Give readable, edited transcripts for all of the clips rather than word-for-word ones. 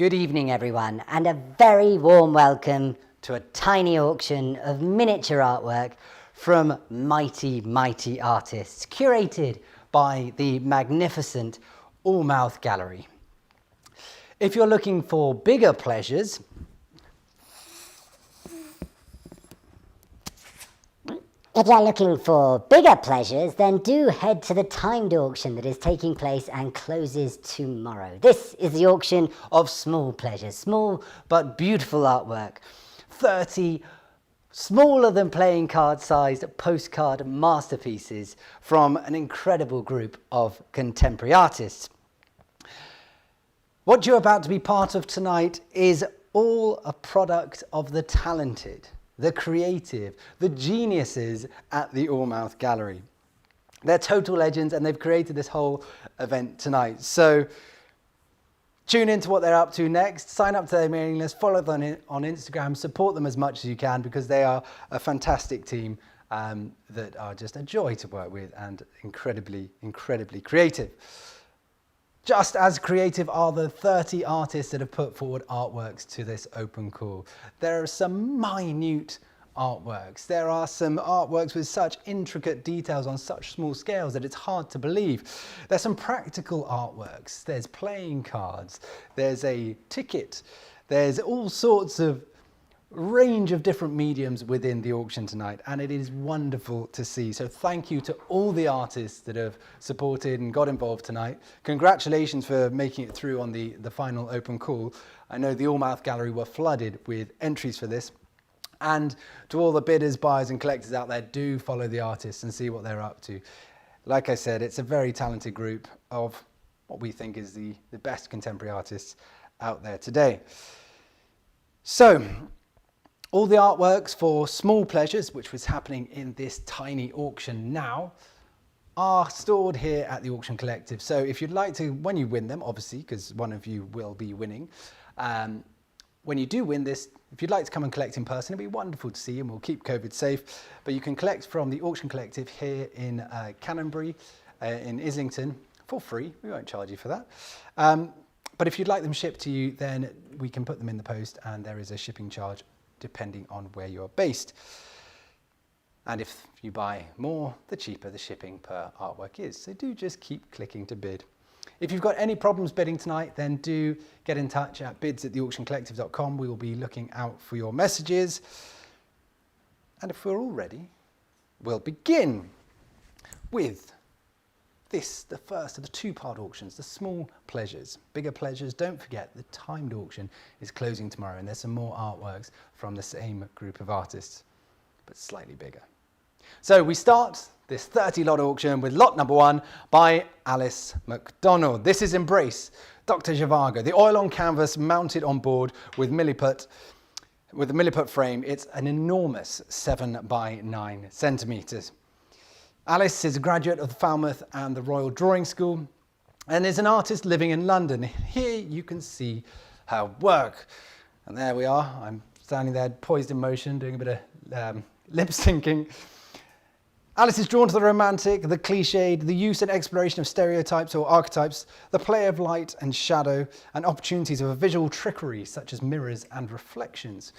Good evening, everyone, and a very warm welcome to a tiny auction of miniature artwork from mighty, mighty artists, curated by the magnificent Allmouth Gallery. If you're looking for bigger pleasures, then do head to the timed auction that is taking place and closes tomorrow. This is the auction of small pleasures, small but beautiful artwork. 30 smaller than playing card sized postcard masterpieces from an incredible group of contemporary artists. What you're about to be part of tonight is all a product of the talented, the creative, the geniuses at the Allmouth Gallery. They're total legends and they've created this whole event tonight. So tune into what they're up to next, sign up to their mailing list, follow them on Instagram, support them as much as you can because they are a fantastic team that are just a joy to work with and incredibly, incredibly creative. Just as creative are the 30 artists that have put forward artworks to this open call. There are some minute artworks. There are some artworks with such intricate details on such small scales that it's hard to believe. There's some practical artworks. There's playing cards. There's a ticket. There's all sorts of range of different mediums within the auction tonight, and it is wonderful to see. So thank you to all the artists that have supported and got involved tonight. Congratulations for making it through on the final open call. I know the Allmouth Gallery were flooded with entries for this. And to all the bidders, buyers and collectors out there, do follow the artists and see what they're up to. Like I said, it's a very talented group of what we think is the best contemporary artists out there today. So all the artworks for Small Pleasures, which was happening in this tiny auction now, are stored here at the Auction Collective. So if you'd like to, when you win them, obviously, because one of you will be winning, when you do win this, if you'd like to come and collect in person, it'd be wonderful to see you and we'll keep COVID safe. But you can collect from the Auction Collective here in Canonbury, in Islington, for free. We won't charge you for that. But if you'd like them shipped to you, then we can put them in the post and there is a shipping charge depending on where you're based. And if you buy more, the cheaper the shipping per artwork is. So do just keep clicking to bid. If you've got any problems bidding tonight, then do get in touch at bids@theauctioncollective.com. We will be looking out for your messages. And if we're all ready, we'll begin with this, the first of the two-part auctions, the Small Pleasures. Bigger Pleasures, don't forget, the timed auction is closing tomorrow and there's some more artworks from the same group of artists, but slightly bigger. So we start this 30-lot auction with lot number 1 by Alice MacDonald. This is Embrace, Dr. Zhivago, the oil on canvas mounted on board with milliput frame. It's an enormous 7 by 9 centimetres. Alice is a graduate of the Falmouth and the Royal Drawing School and is an artist living in London. Here you can see her work. And there we are. I'm standing there poised in motion, doing a bit of lip syncing. Alice is drawn to the romantic, the cliched, the use and exploration of stereotypes or archetypes, the play of light and shadow, and opportunities of a visual trickery such as mirrors and reflections,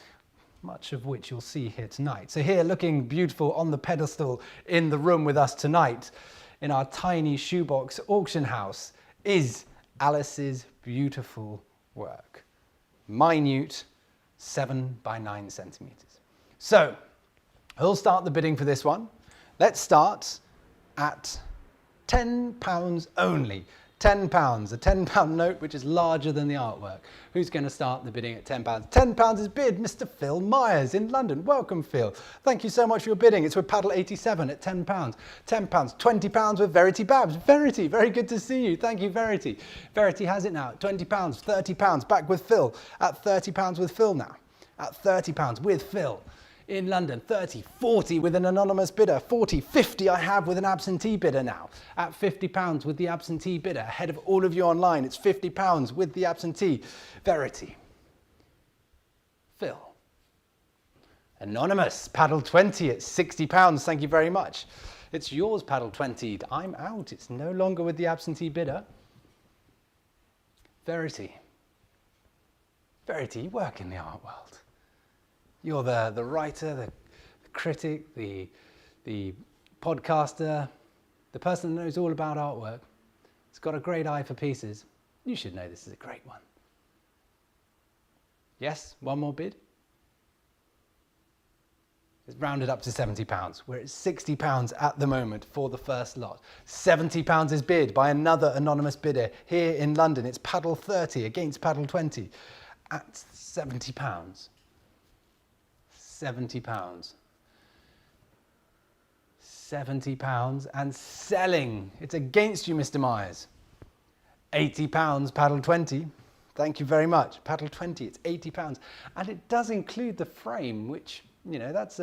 much of which you'll see here tonight. So here, looking beautiful on the pedestal in the room with us tonight, in our tiny shoebox auction house, is Alice's beautiful work. Minute 7 by 9 centimetres. So, who'll start the bidding for this one? Let's start at £10 only. £10, a £10 note which is larger than the artwork. Who's going to start the bidding at £10? £10 is bid, Mr. Phil Myers in London. Welcome, Phil. Thank you so much for your bidding. It's with Paddle 87 at £10. £10, £20 with Verity Babs. Verity, very good to see you. Thank you, Verity. Verity has it now at £20, £30. Back with Phil at £30 with Phil now. At £30 with Phil. In London, 30, 40 with an anonymous bidder, 40, 50 I have with an absentee bidder now. At £50 with the absentee bidder, ahead of all of you online, it's £50 with the absentee. Verity. Phil. Anonymous, Paddle 20 at £60, thank you very much. It's yours, Paddle 20. I'm out, it's no longer with the absentee bidder. Verity. Verity, you work in the art world. You're the writer, the critic, the podcaster, the person that knows all about artwork. It's got a great eye for pieces. You should know this is a great one. Yes, one more bid. It's rounded up to £70. We're at £60 at the moment for the first lot. £70 is bid by another anonymous bidder here in London. It's paddle 30 against paddle 20 at £70. £70. £70 and selling. It's against you, Mr. Myers. £80, paddle 20. Thank you very much. Paddle 20, it's £80. And it does include the frame, which, you know, that's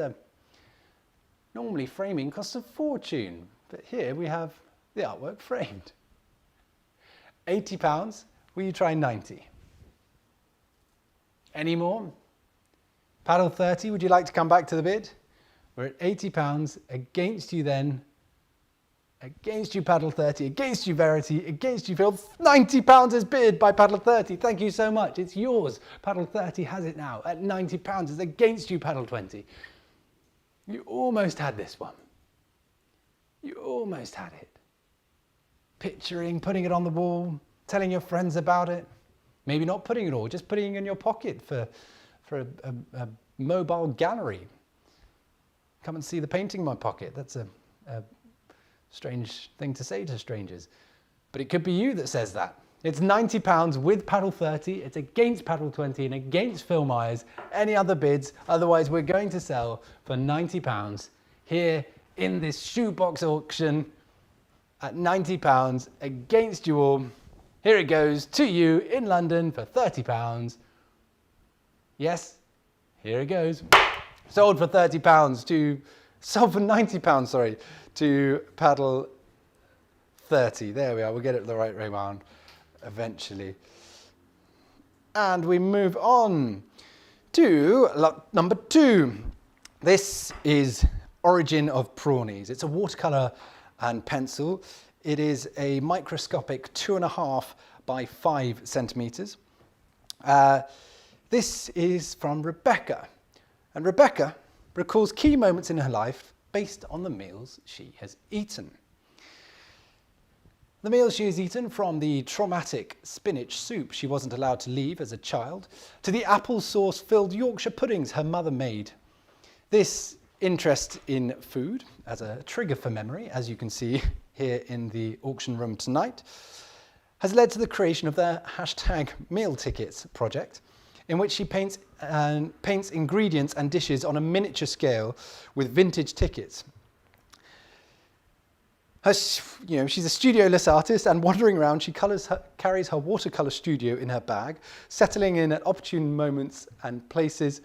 normally framing costs a fortune. But here we have the artwork framed. £80, will you try 90? Any more? Paddle 30, would you like to come back to the bid? We're at £80 against you then. Against you, paddle 30, against you, Verity, against you, Phil. £90 is bid by paddle 30. Thank you so much. It's yours. Paddle 30 has it now at £90. It's against you, paddle 20. You almost had this one. You almost had it. Picturing, putting it on the wall, telling your friends about it. Maybe not putting it all, just putting it in your pocket for a mobile gallery. Come and see the painting in my pocket. That's a strange thing to say to strangers. But it could be you that says that. It's £90 with paddle 30. It's against paddle 20 and against Phil Myers. Any other bids? Otherwise, we're going to sell for £90 here in this shoebox auction at £90 against you all. Here it goes to you in London for £30. Yes, here it goes. Sold for £30 sold for £90, sorry, to paddle 30. There we are, we'll get it the right way round eventually. And we move on to lot number 2. This is Origin of Prawnies. It's a watercolour and pencil. It is a microscopic 2.5 by 5 centimetres. This is from Rebecca. And Rebecca recalls key moments in her life based on the meals she has eaten. The meals she has eaten, from the traumatic spinach soup she wasn't allowed to leave as a child, to the apple sauce-filled Yorkshire puddings her mother made. This interest in food as a trigger for memory, as you can see here in the auction room tonight, has led to the creation of their #meal tickets project, in which she paints ingredients and dishes on a miniature scale with vintage tickets. She's a studioless artist, and wandering around, she carries her watercolour studio in her bag, settling in at opportune moments and places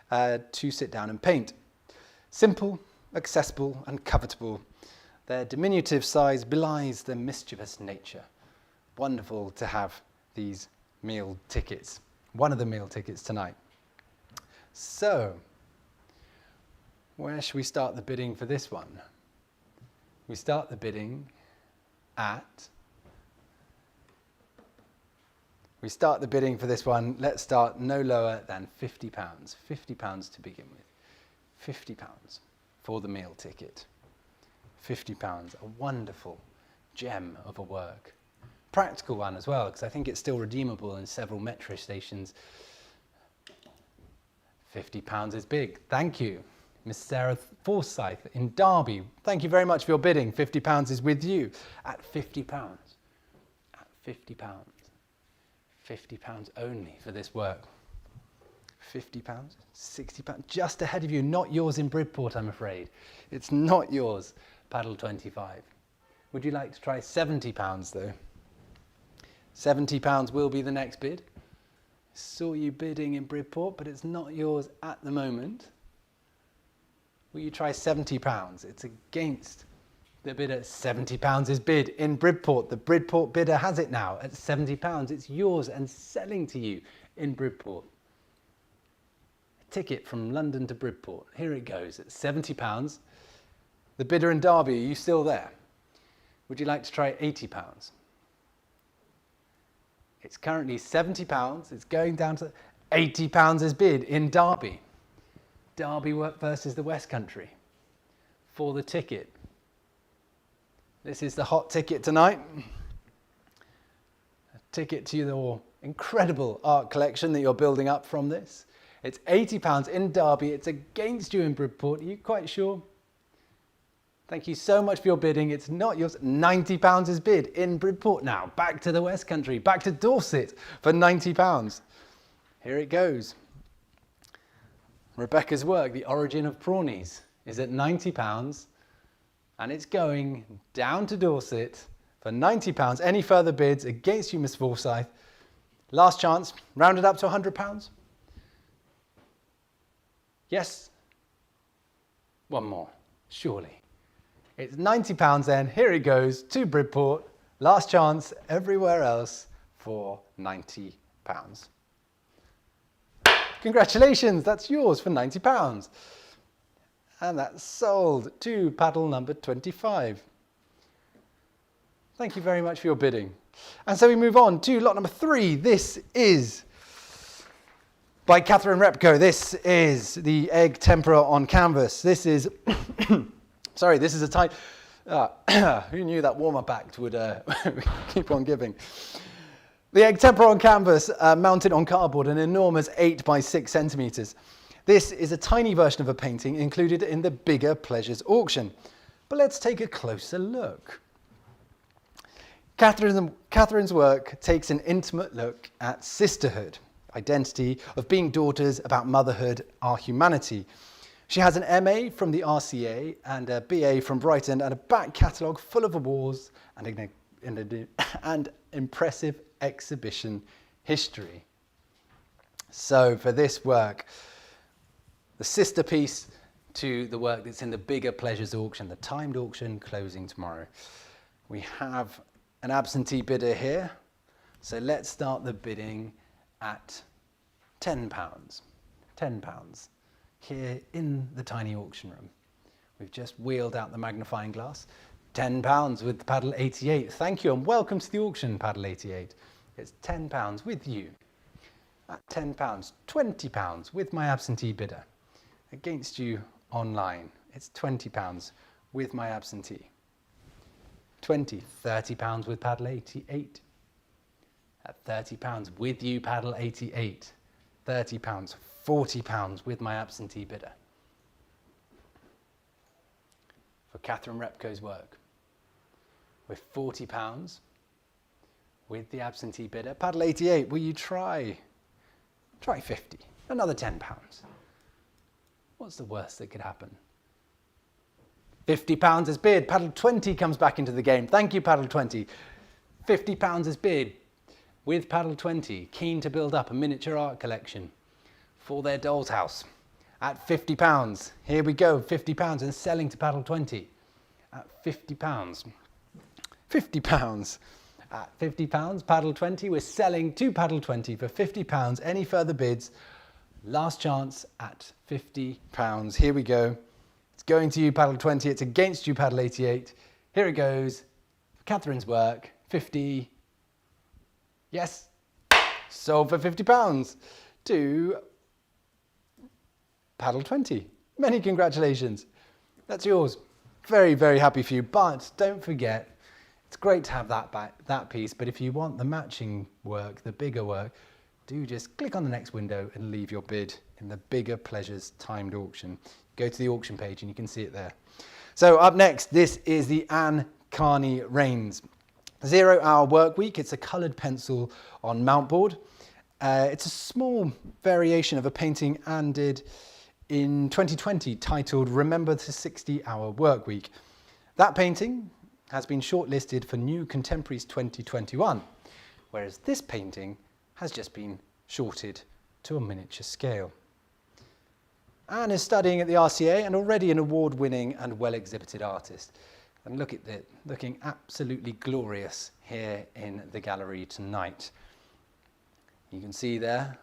to sit down and paint. Simple, accessible and covetable, their diminutive size belies their mischievous nature. Wonderful to have these meal tickets. One of the meal tickets tonight. So, where should we start the bidding for this one? We start the bidding for this one, let's start no lower than £50. £50 to begin with. £50 for the meal ticket. £50, a wonderful gem of a work. Practical one as well, because I think it's still redeemable in several metro stations. £50 is big. Thank you. Miss Sarah Forsyth in Derby. Thank you very much for your bidding. £50 is with you at £50. At £50. £50 only for this work. £50, £60, just ahead of you. Not yours in Bridport, I'm afraid. It's not yours. Paddle 25. Would you like to try £70 though? £70 will be the next bid. Saw you bidding in Bridport, but it's not yours at the moment. Will you try £70? It's against the bidder. £70 is bid in Bridport. The Bridport bidder has it now at £70. It's yours and selling to you in Bridport. A ticket from London to Bridport. Here it goes at £70. The bidder in Derby, are you still there? Would you like to try £80? It's currently £70. It's going down to £80 is bid in Derby. Derby versus the West Country for the ticket. This is the hot ticket tonight. A ticket to your incredible art collection that you're building up from this. It's £80 in Derby. It's against you in Bridport. Are you quite sure? Thank you so much for your bidding. It's not yours. £90 is bid in Bridport now. Back to the West Country, back to Dorset for £90. Here it goes. Rebecca's work, The Origin of Prawnies, is at £90 and it's going down to Dorset for £90. Any further bids against you, Miss Forsyth? Last chance, rounded up to £100. Yes? One more, surely. It's £90 then. Here it goes to Bridport. Last chance everywhere else for £90. Congratulations, that's yours for £90. And that's sold to paddle number 25. Thank you very much for your bidding. And so we move on to lot number 3. This is by Catherine Repko. This is the egg tempera on canvas. This is, sorry, this is a tight, who knew that warm-up act would keep on giving. The egg tempera on canvas mounted on cardboard, an enormous 8 by 6 centimetres. This is a tiny version of a painting included in the Bigger Pleasures auction. But let's take a closer look. Catherine's work takes an intimate look at sisterhood, identity, of being daughters, about motherhood, our humanity. She has an MA from the RCA and a BA from Brighton and a back catalogue full of awards and impressive exhibition history. So for this work, the sister piece to the work that's in the Bigger Pleasures auction, the timed auction closing tomorrow, we have an absentee bidder here. So let's start the bidding at £10. £10 here in the tiny auction room. We've just wheeled out the magnifying glass. £10 with paddle 88. Thank you and welcome to the auction, paddle 88. It's £10 with you. At £10, £20 with my absentee bidder. Against you online, it's £20 with my absentee. £30 with paddle 88. At £30 with you, paddle 88. £30, £40 with my absentee bidder. For Catherine Repko's work, with £40 with the absentee bidder. Paddle 88, will you try 50, another £10. What's the worst that could happen? £50 is bid. Paddle 20 comes back into the game. Thank you, paddle 20. £50 is bid with paddle 20, keen to build up a miniature art collection for their doll's house. At £50, here we go, £50 and selling to paddle 20. At £50. £50. At £50, paddle 20, we're selling to paddle 20 for £50. Any further bids? Last chance at £50. Here we go. It's going to you, paddle 20. It's against you, paddle 88. Here it goes. Catherine's work, 50. Yes. Sold for £50 to paddle 20. Many congratulations. That's yours. Very, very happy for you. But don't forget, it's great to have that piece, but if you want the matching work, the bigger work, do just click on the next window and leave your bid in the Bigger Pleasures timed auction. Go to the auction page and you can see it there. So up next, this is the Anne Carney Reigns 0 Hour Work Week. It's a coloured pencil on mountboard. It's a small variation of a painting Anne did in 2020 titled Remember the 60-Hour Work Week. That painting has been shortlisted for New Contemporaries 2021, whereas this painting has just been shorted to a miniature scale. Anne is studying at the RCA and already an award-winning and well-exhibited artist. And look at it, looking absolutely glorious here in the gallery tonight. You can see there,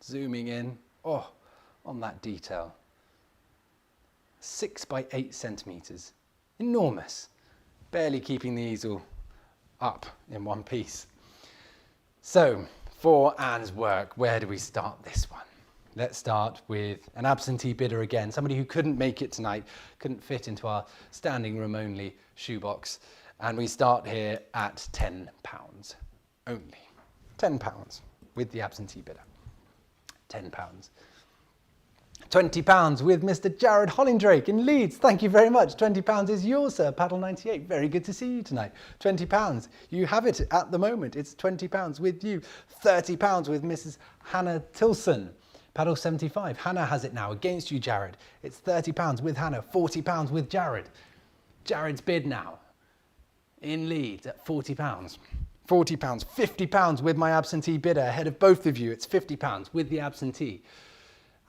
zooming in, on that detail. 6 by 8 centimetres, enormous, barely keeping the easel up in one piece. So, For Anne's work, where do we start this one? Let's start with an absentee bidder again, somebody who couldn't make it tonight, couldn't fit into our standing room only shoebox. And we start here at £10 only. £10 with the absentee bidder. £10. £20 with Mr. Jared Hollindrake in Leeds. Thank you very much. £20 is yours, sir. Paddle 98. Very good to see you tonight. £20. You have it at the moment. It's £20 with you. £30 with Mrs. Hannah Tilson. Paddle 75. Hannah has it now against you, Jared. It's £30 with Hannah. £40 with Jared. Jared's bid now in Leeds at £40. £40. £50 with my absentee bidder ahead of both of you. It's £50 with the absentee.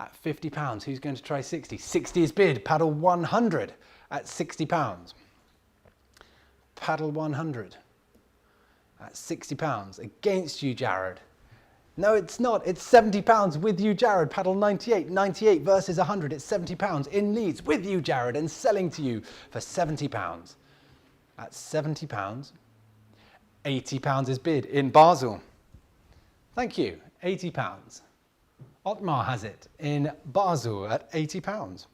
At £50, who's going to try 60? 60 is bid. Paddle 100 at £60. Paddle 100 at £60 against you, Jared. No, it's not. It's £70 with you, Jared. Paddle 98. 98 versus 100. It's £70 in Leeds with you, Jared, and selling to you for £70. At £70, £80 is bid in Basel. Thank you. £80. Otmar has it in Basel at £80.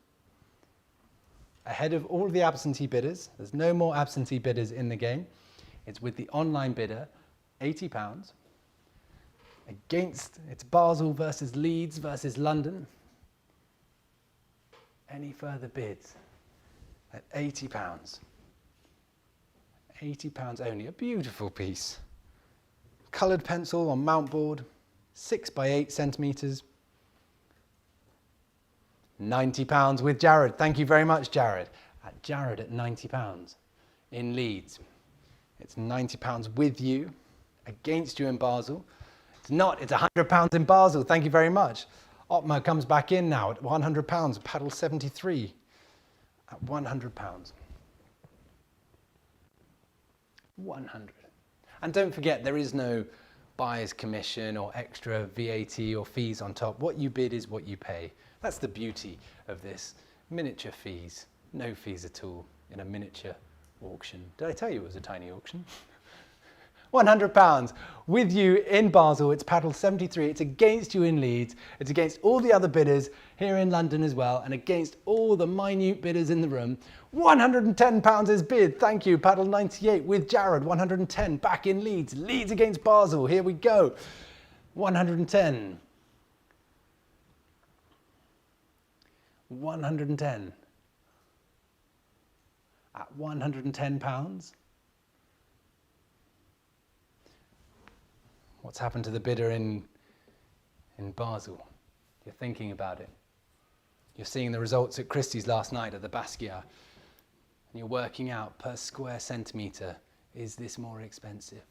Ahead of all the absentee bidders. There's no more absentee bidders in the game. It's with the online bidder, £80. Against, it's Basel versus Leeds versus London. Any further bids? At £80. £80 only. A beautiful piece. Coloured pencil on mount board, 6 by 8 centimetres. £90 with Jared. Thank you very much, Jared. At Jared at £90 in Leeds. It's £90 with you, against you in Basel. It's not, it's £100 in Basel. Thank you very much. Otmar comes back in now at £100. Paddle 73 at £100. 100. And don't forget, there is no buyer's commission or extra VAT or fees on top. What you bid is what you pay. That's the beauty of this. Miniature fees, no fees at all in a miniature auction. Did I tell you it was a tiny auction? £100 with you in Basel. It's paddle 73. It's against you in Leeds. It's against all the other bidders here in London as well, and against all the minute bidders in the room. £110 is bid. Thank you. Paddle 98 with Jared. 110 back in Leeds. Leeds against Basel. Here we go. 110. 110. At £110. What's happened to the bidder in Basel? You're thinking about it. You're seeing the results at Christie's last night at the Basquiat, and you're working out per square centimetre, is this more expensive?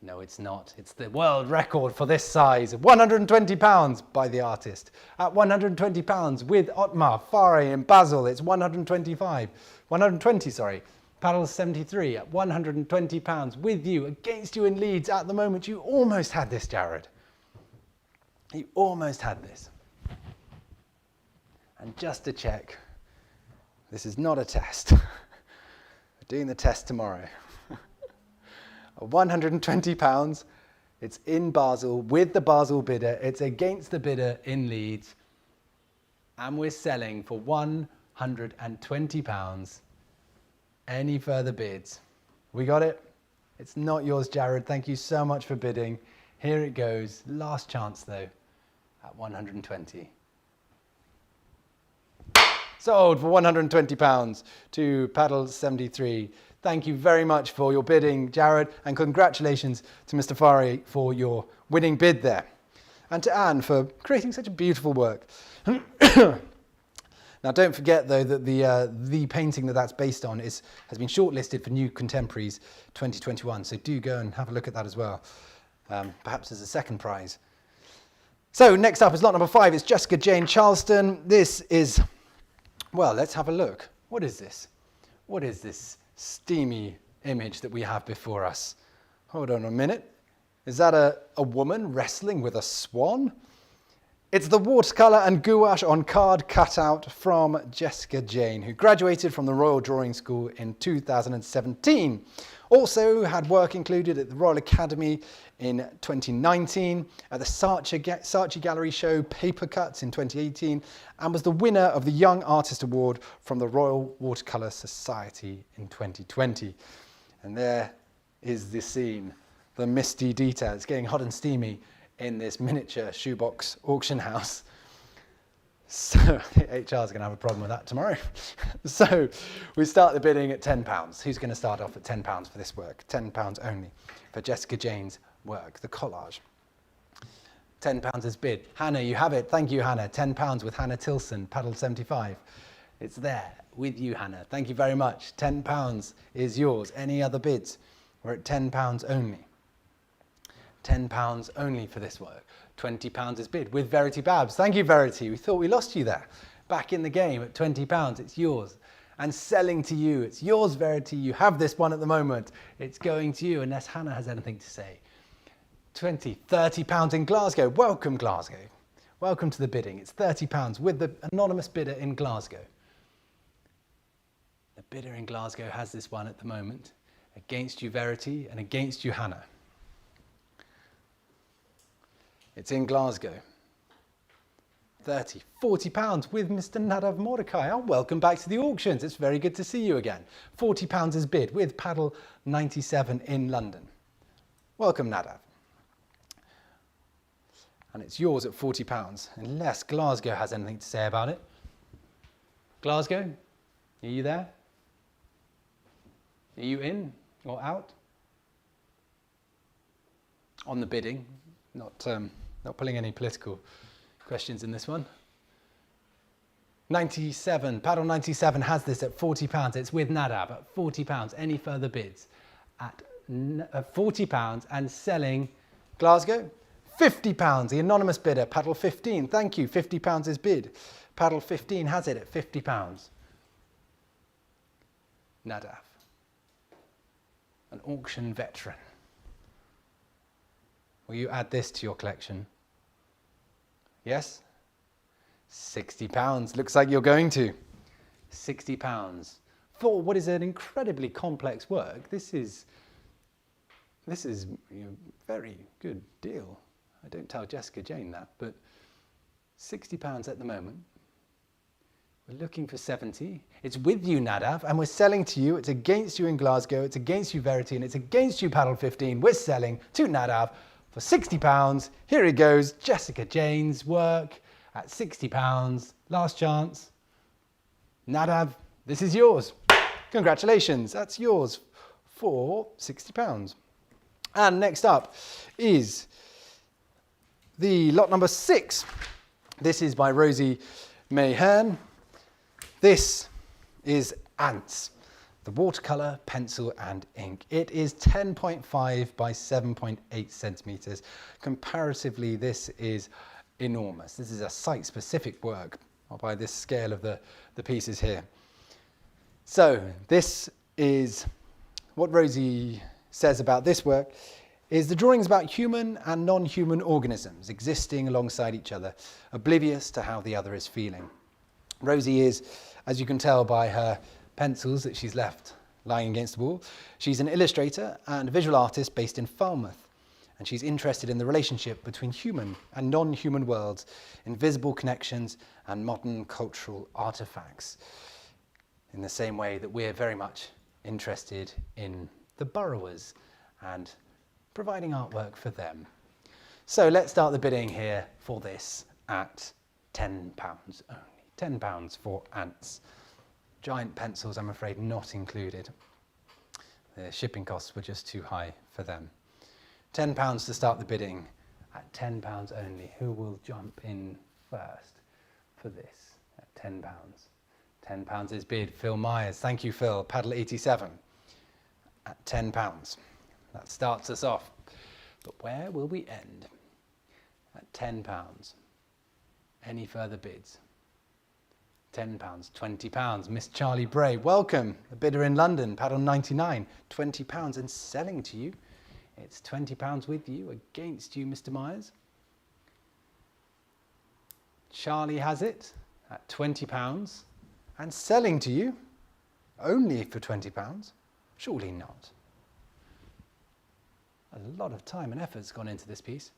No, it's not. It's the world record for this size, £120 by the artist. At £120 with Otmar Faré in Basel, it's 120, sorry. Paddle 73 at £120 with you, against you in Leeds at the moment. You almost had this, Jared. You almost had this. And just to check, this is not a test. We're doing the test tomorrow. £120, it's in Basel with the Basel bidder. It's against the bidder in Leeds. And we're selling for £120. Any further bids? We got it? It's not yours, Jared. Thank you so much for bidding. Here it goes. Last chance though, at 120. Sold for £120 to Paddle 73. Thank you very much for your bidding, Jared, and congratulations to Mr. Faré for your winning bid there. And to Anne for creating such a beautiful work. Now, don't forget, though, that the painting that's based on has been shortlisted for New Contemporaries 2021, so do go and have a look at that as well, perhaps as a second prize. So, next up is lot number 5. It's Jessica Jane Charleston. This is, well, let's have a look. What is this? What is this steamy image that we have before us? Hold on a minute. Is that a woman wrestling with a swan? It's the watercolour and gouache on card cutout from Jessica Jane, who graduated from the Royal Drawing School in 2017. Also had work included at the Royal Academy in 2019, at the Saatchi Gallery Show Paper Cuts in 2018, and was the winner of the Young Artist Award from the Royal Watercolour Society in 2020. And there is the scene, the misty detail. It's getting hot and steamy in this miniature shoebox auction house. So HR is going to have a problem with that tomorrow. So we start the bidding at £10. Who's going to start off at £10 for this work? £10 only for Jessica Jane's work, the collage. £10 is bid. Hannah, you have it. Thank you, Hannah. £10 with Hannah Tilson, paddle 75. It's there with you, Hannah. Thank you very much. £10 is yours. Any other bids? We're at £10 only. £10 only for this work. £20 is bid with Verity Babs. Thank you, Verity. We thought we lost you there. Back in the game at £20. It's yours. And selling to you. It's yours, Verity. You have this one at the moment. It's going to you unless Hannah has anything to say. £30 in Glasgow. Welcome, Glasgow. Welcome to the bidding. It's £30 with the anonymous bidder in Glasgow. The bidder in Glasgow has this one at the moment. Against you, Verity, and against you, Hannah. It's in Glasgow. £40 with Mr. Nadav Mordecai. Oh, welcome back to the auctions. It's very good to see you again. £40 is bid with paddle 97 in London. Welcome, Nadav. And it's yours at £40, unless Glasgow has anything to say about it. Glasgow, are you there? Are you in or out? On the bidding, not pulling any political questions in this one. 97, paddle 97 has this at £40. It's with Nadav at £40. Any further bids? At £40 and selling Glasgow? £50, the anonymous bidder, paddle 15. Thank you, £50 is bid. Paddle 15 has it at £50. Nadav, an auction veteran. Will you add this to your collection? Yes? £60. Looks like you're going to. £60 for what is an incredibly complex work. This is a very good deal. I don't tell Jessica Jane that, but £60 at the moment. We're looking for 70. It's with you, Nadav, and we're selling to you. It's against you in Glasgow. It's against you, Verity, and it's against you, paddle 15. We're selling to Nadav for £60. Here it goes. Jessica Jane's work at £60. Last chance. Nadav, this is yours. Congratulations. That's yours for £60. And next up is the lot number 6. This is by Rosie Mayhern. This is Ants, the watercolour, pencil and ink. It is 10.5 by 7.8 centimetres. Comparatively, this is enormous. This is a site-specific work by this scale of the pieces here. So this is what Rosie says about this work is the drawings about human and non-human organisms existing alongside each other, oblivious to how the other is feeling. Rosie is, as you can tell by her pencils that she's left lying against the wall, she's an illustrator and visual artist based in Falmouth, and she's interested in the relationship between human and non-human worlds, invisible connections and modern cultural artefacts, in the same way that we're very much interested in the borrowers and providing artwork for them. So let's start the bidding here for this at £10 only. £10 for Ants. Giant pencils, I'm afraid, not included. The shipping costs were just too high for them. £10 to start the bidding at £10 only. Who will jump in first for this at £10? £10 is bid. Phil Myers. Thank you, Phil. Paddle 87 at £10. That starts us off. But where will we end? At £10. Any further bids? £10, £20. Miss Charlie Bray, welcome. A bidder in London, paddle 99, £20 and selling to you. It's £20 with you, against you, Mr. Myers. Charlie has it at £20 and selling to you only for £20. Surely not. A lot of time and effort has gone into this piece,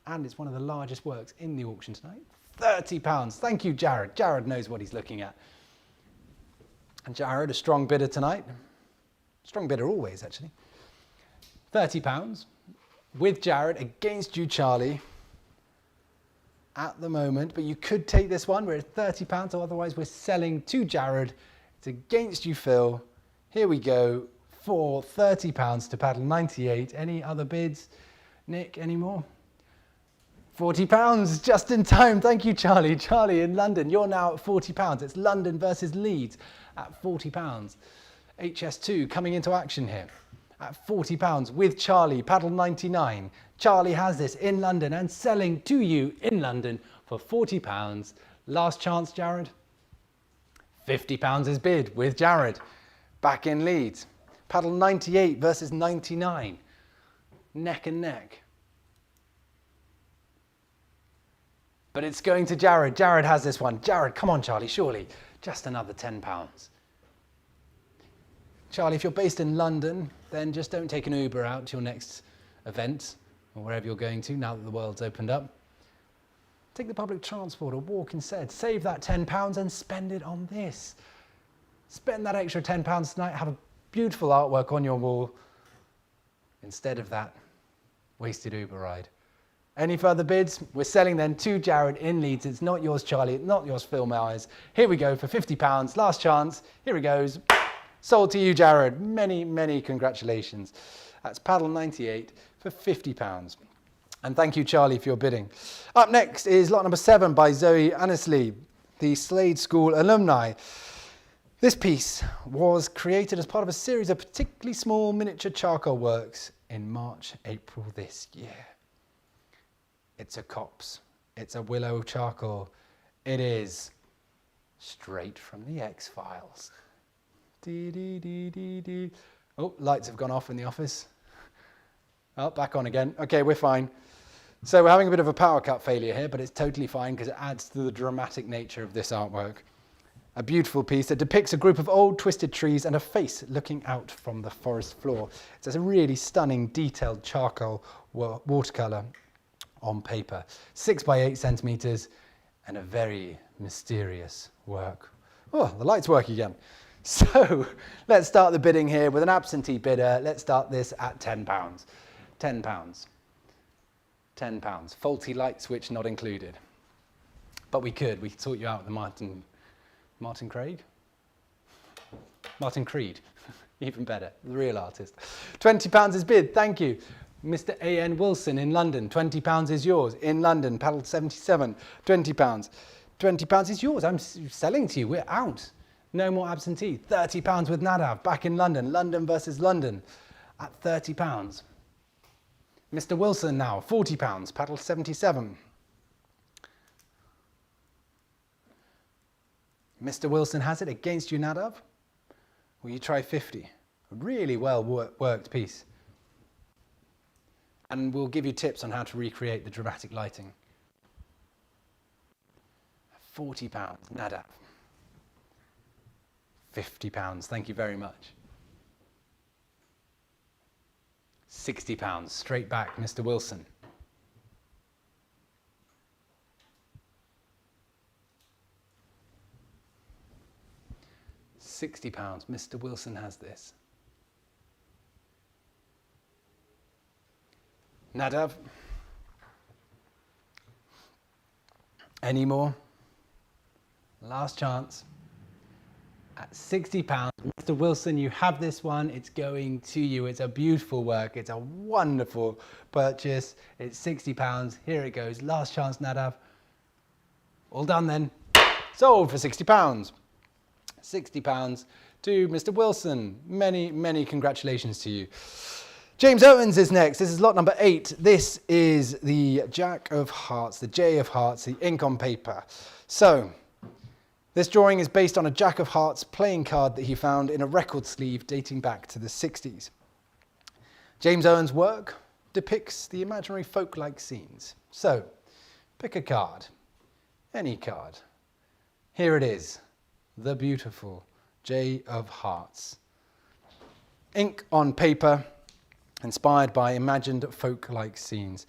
and it's one of the largest works in the auction tonight. £30. Thank you, Jared. Jared knows what he's looking at. And Jared, a strong bidder tonight. Strong bidder always, actually. £30 with Jared against you, Charlie, at the moment. But you could take this one. We're at £30, or otherwise we're selling to Jared. It's against you, Phil. Here we go for £30 to paddle 98. Any other bids? Nick, any more? £40, just in time. Thank you, Charlie. Charlie in London, you're now at £40. It's London versus Leeds at £40. HS2 coming into action here at £40 with Charlie, paddle 99. Charlie has this in London and selling to you in London for £40. Last chance, Jared. £50 is bid with Jared. Back in Leeds. Paddle 98 versus 99. Neck and neck. But it's going to Jared. Jared has this one. Jared, come on, Charlie, surely. Just another £10. Charlie, if you're based in London, then just don't take an Uber out to your next event or wherever you're going to now that the world's opened up. Take the public transport or walk instead. Save that £10 and spend it on this. Spend that extra £10 tonight. Have a beautiful artwork on your wall instead of that wasted Uber ride. Any further bids? We're selling then to Jared in Leeds. It's not yours, Charlie. It's not yours, Phil Myers. Here we go for £50. Last chance. Here it goes. Sold to you, Jared. Many, many congratulations. That's paddle 98 for £50. And thank you, Charlie, for your bidding. Up next is lot number 7 by Zoe Annesley, the Slade School alumni. This piece was created as part of a series of particularly small miniature charcoal works in March, April this year. It's a copse. It's a willow charcoal. It is straight from the X-Files. Dee, dee, dee, dee, dee. Oh, lights have gone off in the office. Oh, back on again. Okay, we're fine. So we're having a bit of a power cut failure here, but it's totally fine because it adds to the dramatic nature of this artwork. A beautiful piece that depicts a group of old twisted trees and a face looking out from the forest floor. It's a really stunning, detailed charcoal watercolour on paper. 6 by 8 centimetres and a very mysterious work. Oh, the lights work again. So let's start the bidding here with an absentee bidder. Let's start this at £10. £10. £10. Faulty light switch not included. But we could sort you out with the Martin Craig? Martin Creed. Even better. The real artist. £20 is bid. Thank you. Mr. A.N. Wilson in London. £20 is yours. In London, paddle 77. £20. £20 is yours. I'm selling to you. We're out. No more absentee. £30 with Nadav. Back in London. London versus London at £30. Mr. Wilson now. £40. Paddle 77. Mr. Wilson has it against you, Nadav. Will you try 50? A really well worked piece. And we'll give you tips on how to recreate the dramatic lighting. £40, Nadav. £50, thank you very much. £60, straight back, Mr. Wilson. £60, Mr. Wilson has this. Nadav, any more? Last chance. At £60, Mr. Wilson, you have this one. It's going to you. It's a beautiful work. It's a wonderful purchase. It's £60. Here it goes. Last chance, Nadav. All done then. Sold for £60. £60 to Mr. Wilson. Many, many congratulations to you. James Owens is next. This is lot number 8. This is the Jack of Hearts, the J of Hearts, the ink on paper. So, this drawing is based on a Jack of Hearts playing card that he found in a record sleeve dating back to the 60s. James Owens' work depicts the imaginary folk-like scenes. So, pick a card. any card. Here it is, the beautiful J of Hearts. Ink on paper, inspired by imagined folk-like scenes.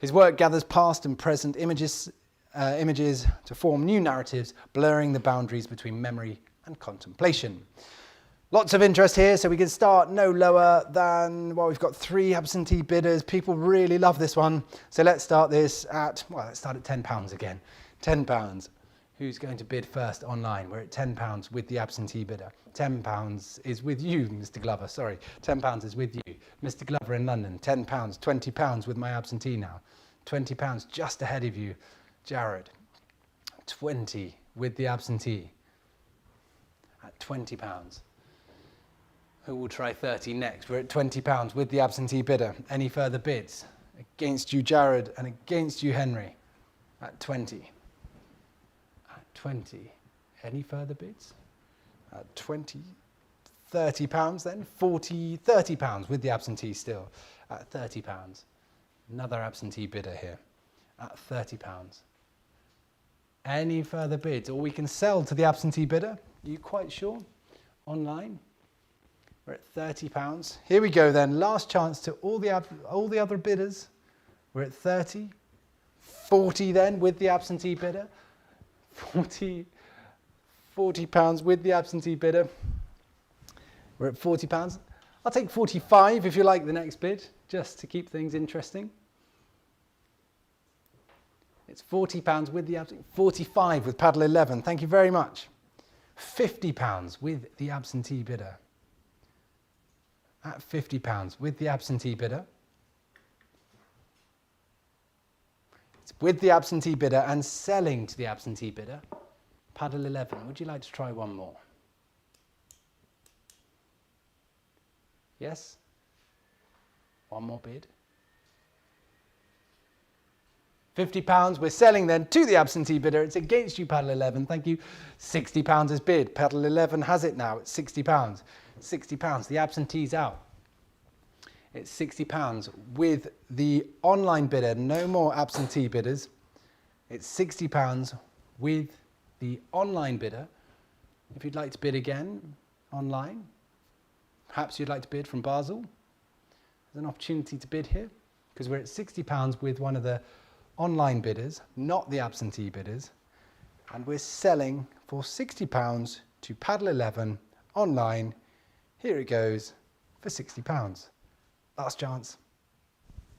His work gathers past and present images to form new narratives, blurring the boundaries between memory and contemplation. Lots of interest here, so we can start no lower than, well, we've got 3 absentee bidders. People really love this one. So let's start this at, well, let's start at £10 again. £10. Who's going to bid first online? We're at £10 with the absentee bidder. £10 is with you, Mr. Glover, sorry. £10 is with you. Mr. Glover in London, £10, £20 with my absentee now. £20 just ahead of you, Jared. 20 with the absentee at £20. Who will try 30 next? We're at £20 with the absentee bidder. Any further bids? Against you, Jared, and against you, Henry. At 20. At 20. Any further bids? At 20. £30 then. 40, £30 with the absentee still. At £30. Another absentee bidder here. At £30. Any further bids? Or we can sell to the absentee bidder. Are you quite sure? Online? We're at £30. Here we go then. Last chance to all the other bidders. We're at 30. 40 then with the absentee bidder. 40 £40 with the absentee bidder. We're at £40. I'll take 45 if you like the next bid, just to keep things interesting. It's £40 with the absentee. 45 with paddle 11. Thank you very much. £50 with the absentee bidder. At £50 with the absentee bidder. It's with the absentee bidder and selling to the absentee bidder. Paddle 11. Would you like to try one more? Yes? One more bid. £50 we're selling then to the absentee bidder. It's against you, paddle 11. Thank you. £60 is bid. Paddle 11 has it now. It's £60. £60. The absentee's out. It's £60 with the online bidder. No more absentee bidders. It's £60 with the online bidder. If you'd like to bid again online, perhaps you'd like to bid from Basel. There's an opportunity to bid here because we're at £60 with one of the online bidders, not the absentee bidders. And we're selling for £60 to paddle 11 online. Here it goes for £60. Last chance.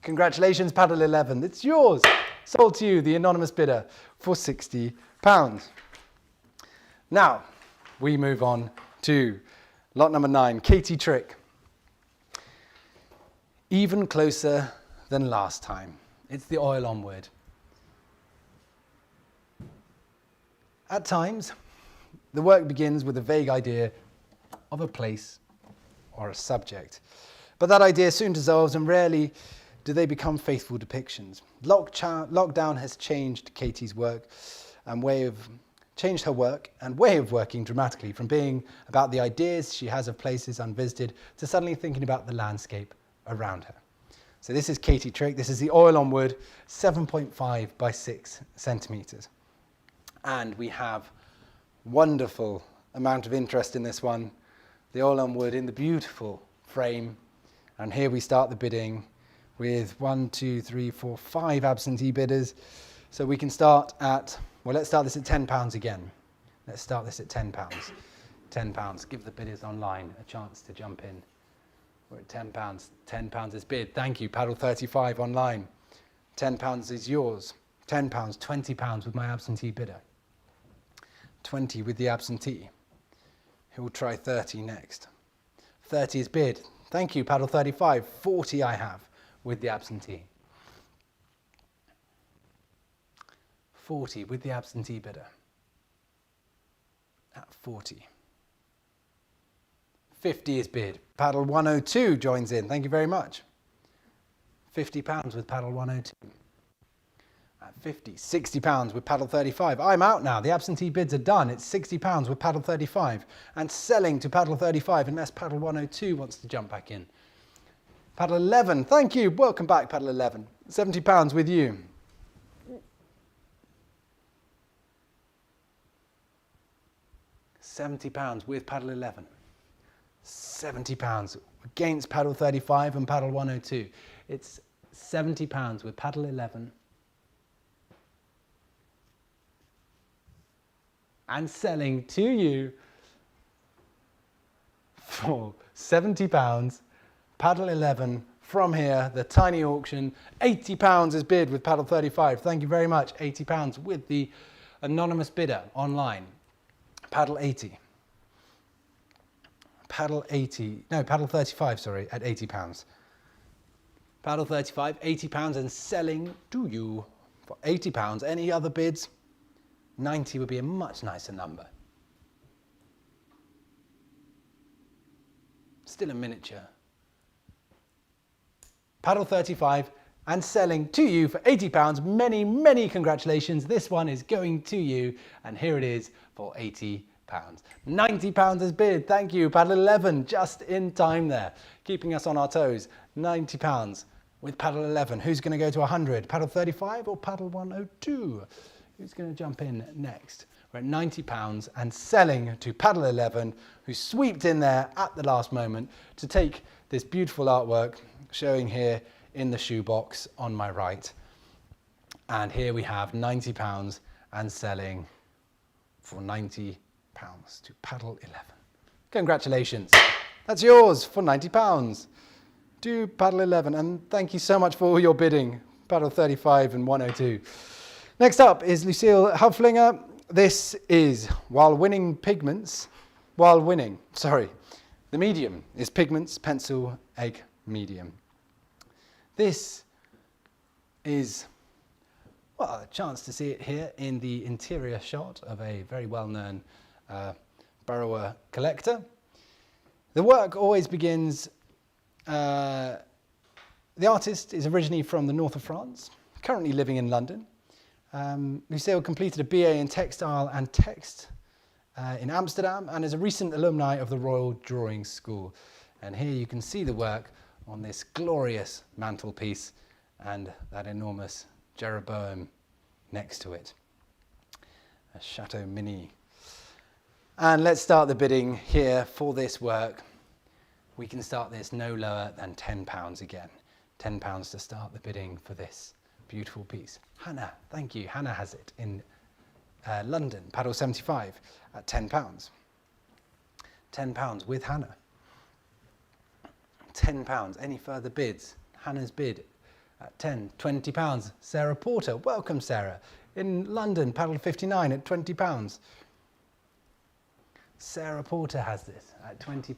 Congratulations, paddle 11. It's yours. Sold to you, the anonymous bidder, for £60. Now, we move on to lot number 9, Katie Trick. Even closer than last time. It's the oil onward. At times, the work begins with a vague idea of a place or a subject. But that idea soon dissolves and rarely do they become faithful depictions. Lockdown has changed Katie's work and changed her work and way of working dramatically, from being about the ideas she has of places unvisited to suddenly thinking about the landscape around her. So this is Katie Trick. This is the oil on wood, 7.5 by 6 centimeters. And we have wonderful amount of interest in this one. The oil on wood in the beautiful frame. And here we start the bidding with 1, 2, 3, 4, 5 absentee bidders. So we can start at, well, let's start this at £10 again. Let's start this at £10. £10. Give the bidders online a chance to jump in. We're at £10. £10 is bid. Thank you. Paddle 35 online. £10 is yours. £10, £20 with my absentee bidder. 20 with the absentee. Who will try 30 next? 30 is bid. Thank you, paddle 35. 40 I have with the absentee. 40 with the absentee bidder. At 40. 50 is bid. Paddle 102 joins in. Thank you very much. £50 with paddle 102. At 50. £60 with paddle 35. I'm out now. The absentee bids are done. It's £60 with paddle 35. And selling to paddle 35 unless paddle 102 wants to jump back in. Paddle 11. Thank you. Welcome back, paddle 11. £70 with you. £70 with paddle 11. £70 against paddle 35 and paddle 102. It's £70 with paddle 11 and selling to you for £70, paddle 11 from here, the tiny auction. £80 is bid with paddle 35. Thank you very much. £80 with the anonymous bidder online. Paddle 80. Paddle 80, no, paddle 35, sorry, at £80. Paddle 35, £80 and selling to you for £80. Any other bids? 90 would be a much nicer number. Still a miniature. Paddle 35 and selling to you for £80. Many, many congratulations. This one is going to you, and here it is for £80. £90 is bid. Thank you. Paddle 11, just in time there, keeping us on our toes. £90 with paddle 11. Who's going to go to 100? Paddle 35 or paddle 102? Who's going to jump in next? We're at £90 and selling to paddle 11, who sweeped in there at the last moment to take this beautiful artwork showing here in the shoebox on my right. And here we have £90 and selling for £90 to paddle 11. Congratulations. That's yours for £90 to paddle 11. And thank you so much for all your bidding, paddle 35 and 102. Next up is Lucille Huflinger. This is the medium is Pigments Pencil Egg Medium. This is, well, a chance to see it here in the interior shot of a very well-known borrower collector. The work always begins, the artist is originally from the north of France, currently living in London. Lucille completed a BA in Textile and Text in Amsterdam and is a recent alumni of the Royal Drawing School. And here you can see the work on this glorious mantelpiece and that enormous Jeroboam next to it, a Chateau Mini. And let's start the bidding here for this work. We can start this no lower than £10 again. £10 to start the bidding for this beautiful piece. Hannah, thank you. Hannah has it in London, paddle 75 at £10. £10 with Hannah. £10. Any further bids? Hannah's bid at £20. Sarah Porter, welcome Sarah. In London, paddle 59 at £20. Sarah Porter has this at £20.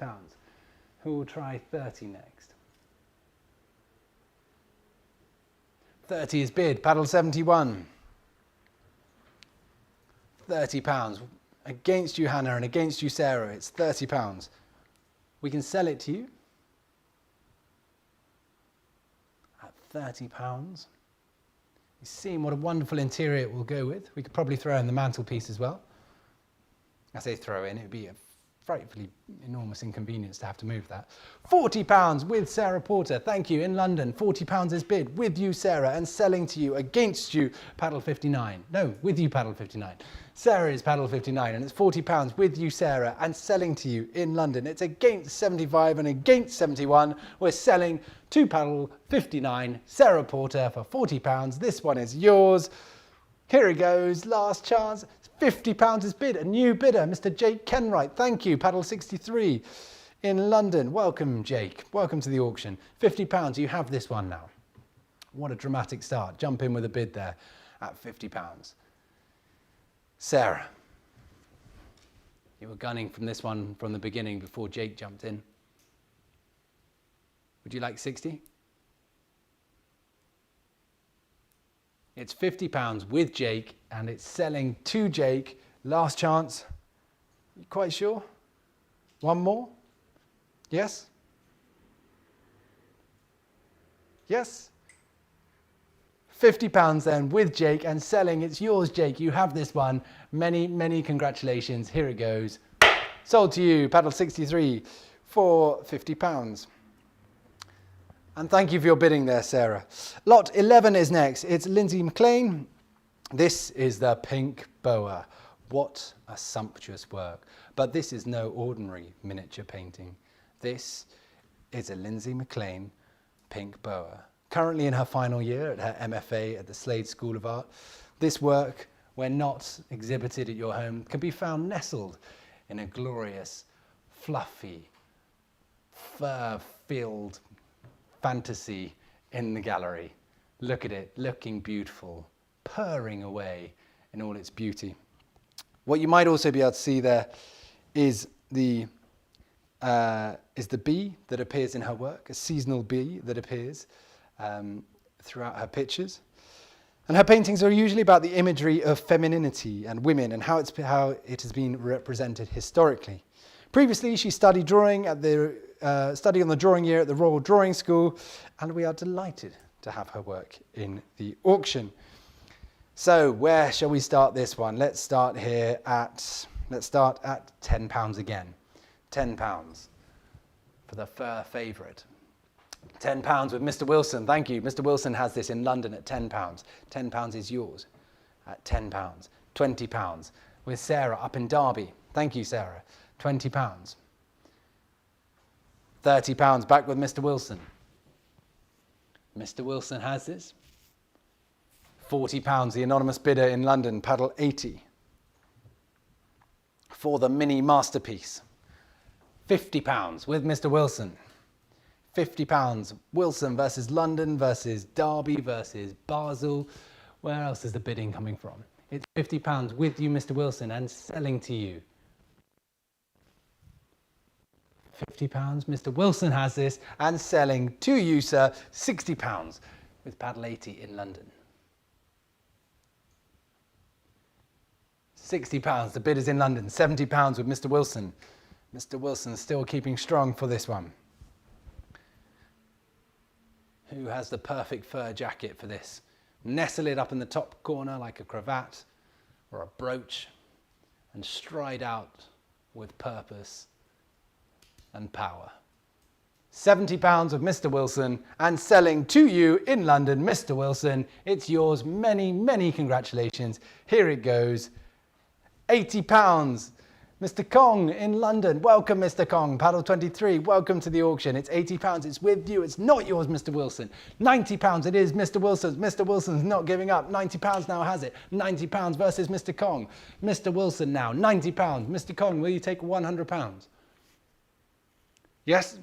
Who will try 30 next? 30 is bid, paddle 71. £30. Against you, Hannah, and against you, Sarah, it's £30. We can sell it to you at £30. You've seen what a wonderful interior it will go with. We could probably throw in the mantelpiece as well. I say throw in, it would be a frightfully enormous inconvenience to have to move that. £40 with Sarah Porter, thank you, in London. £40 is bid with you, Sarah, and selling to you, against you, paddle 59. No, with you, paddle 59. Sarah is paddle 59, and it's £40 with you, Sarah, and selling to you in London. It's against 75 and against 71. We're selling to paddle 59, Sarah Porter, for £40. This one is yours. Here it goes, last chance. £50 is bid, a new bidder, Mr. Jake Kenwright. Thank you, paddle 63 in London. Welcome, Jake. Welcome to the auction. £50, you have this one now. What a dramatic start. Jump in with a bid there at £50. Sarah, you were gunning from this one from the beginning before Jake jumped in. Would you like 60? It's £50 with Jake, and it's selling to Jake. Last chance. You quite sure? One more? Yes? Yes? £50 then with Jake and selling. It's yours, Jake. You have this one. Many, many congratulations. Here it goes. Sold to you, paddle 63 for £50. And thank you for your bidding there, Sarah. Lot 11 is next. It's Lindsay McLean. This is the pink boa. What a sumptuous work. But this is no ordinary miniature painting. This is a Lindsay McLean pink boa. Currently in her final year at her MFA at the Slade School of Art, this work, when not exhibited at your home, can be found nestled in a glorious, fluffy, fur-filled fantasy in the gallery. Look at it, looking beautiful, purring away in all its beauty. What you might also be able to see there is the bee that appears in her work, a seasonal bee that appears throughout her pictures. And her paintings are usually about the imagery of femininity and women and how it has been represented historically. Previously, she studied drawing at the study on the drawing year at the Royal Drawing School, and we are delighted to have her work in the auction. So where shall we start this one? Let's start at £10 again. £10 for the fur favourite. £10 with Mr. Wilson. Thank you. Mr. Wilson has this in London at £10. £10 is yours at £10. £20 with Sarah up in Derby. Thank you, Sarah. £20. £30 back with Mr. Wilson. Mr. Wilson has this. £40, the anonymous bidder in London, paddle 80. For the mini masterpiece. £50 with Mr. Wilson. £50, Wilson versus London versus Derby versus Basel. Where else is the bidding coming from? It's £50 with you, Mr. Wilson, and selling to you. £50, Mr. Wilson has this, and selling to you, sir, £60 with paddle 80 in London. £60, the bid is in London. £70 with Mr. Wilson. Mr. Wilson still keeping strong for this one. Who has the perfect fur jacket for this? Nestle it up in the top corner like a cravat or a brooch and stride out with purpose and power. £70 of Mr. Wilson, and selling to you in London, Mr. Wilson. It's yours. Many, many congratulations. Here it goes. £80. Mr. Kong in London. Welcome, Mr. Kong. Paddle 23. Welcome to the auction. It's £80. It's with you. It's not yours, Mr. Wilson. £90. It is Mr. Wilson's. Mr. Wilson's not giving up. £90 now has it. £90 versus Mr. Kong. Mr. Wilson now. £90. Mr. Kong, will you take £100? Yes?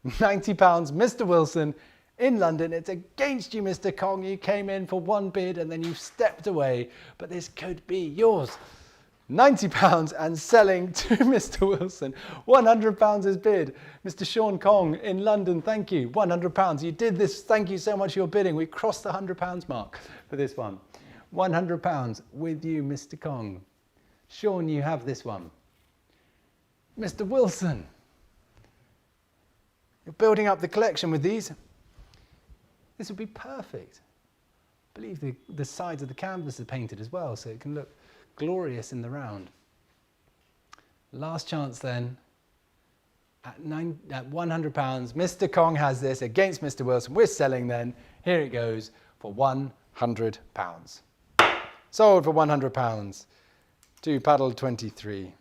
£90, Mr. Wilson in London. It's against you, Mr. Kong. You came in for one bid and then you stepped away, but this could be yours. £90 and selling to Mr. Wilson. £100 is bid. Mr. Sean Kong in London, thank you. £100. You did this. Thank you so much for your bidding. We crossed the £100 mark for this one. £100 with you, Mr. Kong. Sean, you have this one. Mr. Wilson. You're building up the collection with these. This would be perfect. I believe the sides of the canvas are painted as well, so it can look glorious in the round. Last chance then. At £100, Mr. Kong has this against Mr. Wilson. We're selling then. Here it goes for £100. Sold for £100 to paddle 23.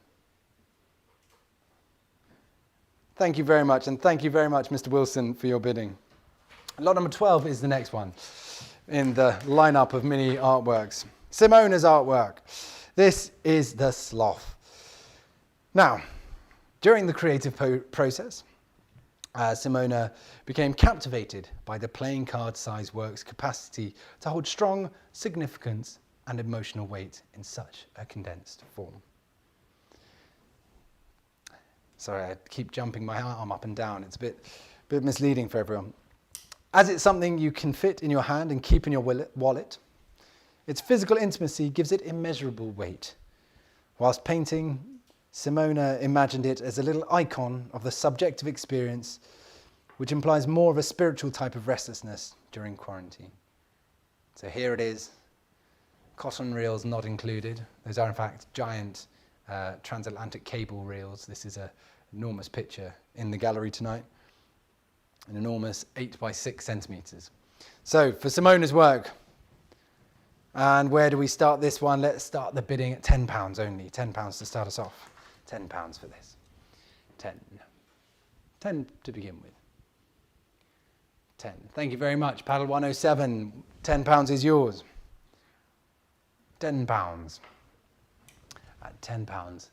Thank you very much, and thank you very much, Mr. Wilson, for your bidding. Lot number 12 is the next one in the lineup of mini artworks. Simona's artwork. This is the Sloth. Now, during the creative process, Simona became captivated by the playing card-sized work's capacity to hold strong significance and emotional weight in such a condensed form. Sorry, I keep jumping my arm up and down. It's a bit misleading for everyone. As it's something you can fit in your hand and keep in your wallet, its physical intimacy gives it immeasurable weight. Whilst painting, Simona imagined it as a little icon of the subjective experience, which implies more of a spiritual type of restlessness during quarantine. So here it is, cotton reels not included. Those are in fact giant transatlantic cable reels. This is an enormous picture in the gallery tonight. An enormous 8 by 6 centimetres. So for Simona's work, And where do we start this one? Let's start the bidding at £10 only. £10 to start us off. £10 for this. 10. 10 to begin with. 10. Thank you very much. Paddle 107. £10 is yours. £10. At £10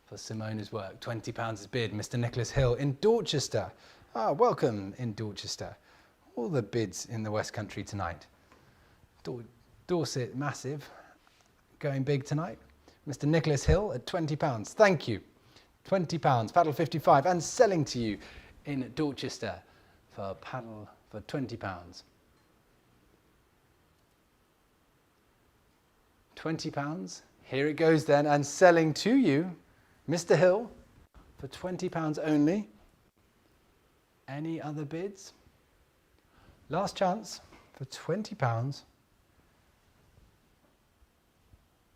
for Simona's work. £20 is bid. Mr. Nicholas Hill in Dorchester. Ah, welcome in Dorchester. All the bids in the West Country tonight. Dorset, massive. Going big tonight. Mr. Nicholas Hill at £20. Thank you. £20. Paddle 55. And selling to you in Dorchester for paddle for £20. £20. Here it goes then, and selling to you, Mr. Hill, for £20 only. Any other bids? Last chance for £20.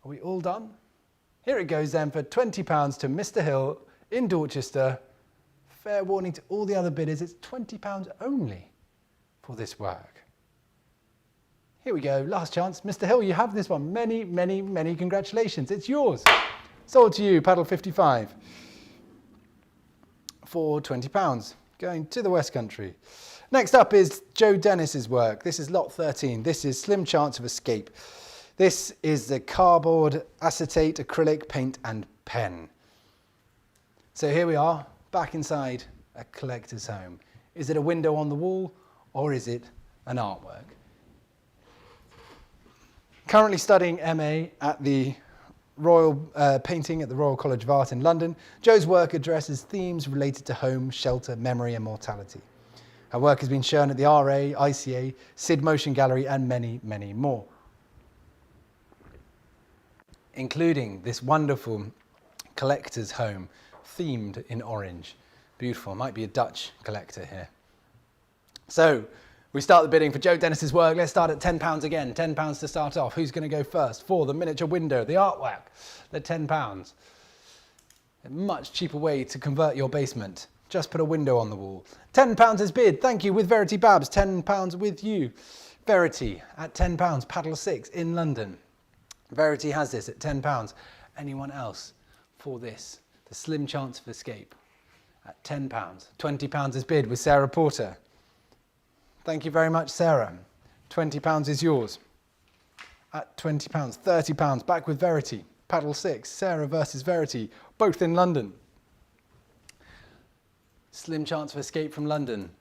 Are we all done? Here it goes then for £20 to Mr. Hill in Dorchester. Fair warning to all the other bidders, it's £20 only for this work. Here we go, last chance. Mr. Hill, you have this one. Many, many, many congratulations. It's yours. Sold to you, paddle 55. For £20, going to the West Country. Next up is Joe Dennis's work. This is lot 13. This is Slim Chance of Escape. This is the cardboard, acetate, acrylic, paint and pen. So here we are, back inside a collector's home. Is it a window on the wall or is it an artwork? Currently studying MA at the Royal Painting at the Royal College of Art in London, Joe's work addresses themes related to home, shelter, memory and mortality. Her work has been shown at the RA, ICA, SID Motion Gallery and many, many more, including this wonderful collector's home themed in orange. Beautiful, might be a Dutch collector here. So we start the bidding for Joe Dennis's work. Let's start at £10 again. £10 to start off. Who's going to go first? For the miniature window, the artwork, the £10. A much cheaper way to convert your basement. Just put a window on the wall. £10 is bid. Thank you. With Verity Babs, £10 with you. Verity at £10. Paddle 6 in London. Verity has this at £10. Anyone else for this? The Slim Chance of Escape at £10. £20 is bid with Sarah Porter. Thank you very much, Sarah. £20 is yours. At £20, £30, back with Verity. Paddle 6, Sarah versus Verity, both in London. Slim Chance of Escape from London.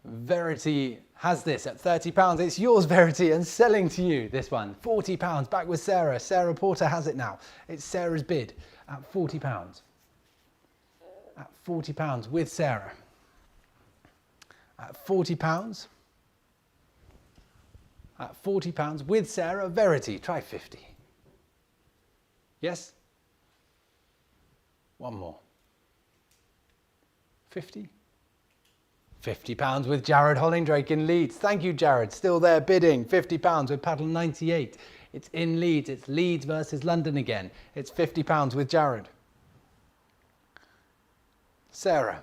Verity has this at £30. It's yours, Verity, and selling to you, this one. £40, back with Sarah. Sarah Porter has it now. It's Sarah's bid at £40. At £40 with Sarah. At £40. At £40 with Sarah. Verity, try 50. Yes? One more. 50? £50 with Jared Hollingdrake in Leeds. Thank you, Jared. Still there bidding. £50 with paddle 98. It's in Leeds. It's Leeds versus London again. It's £50 with Jared. Sarah.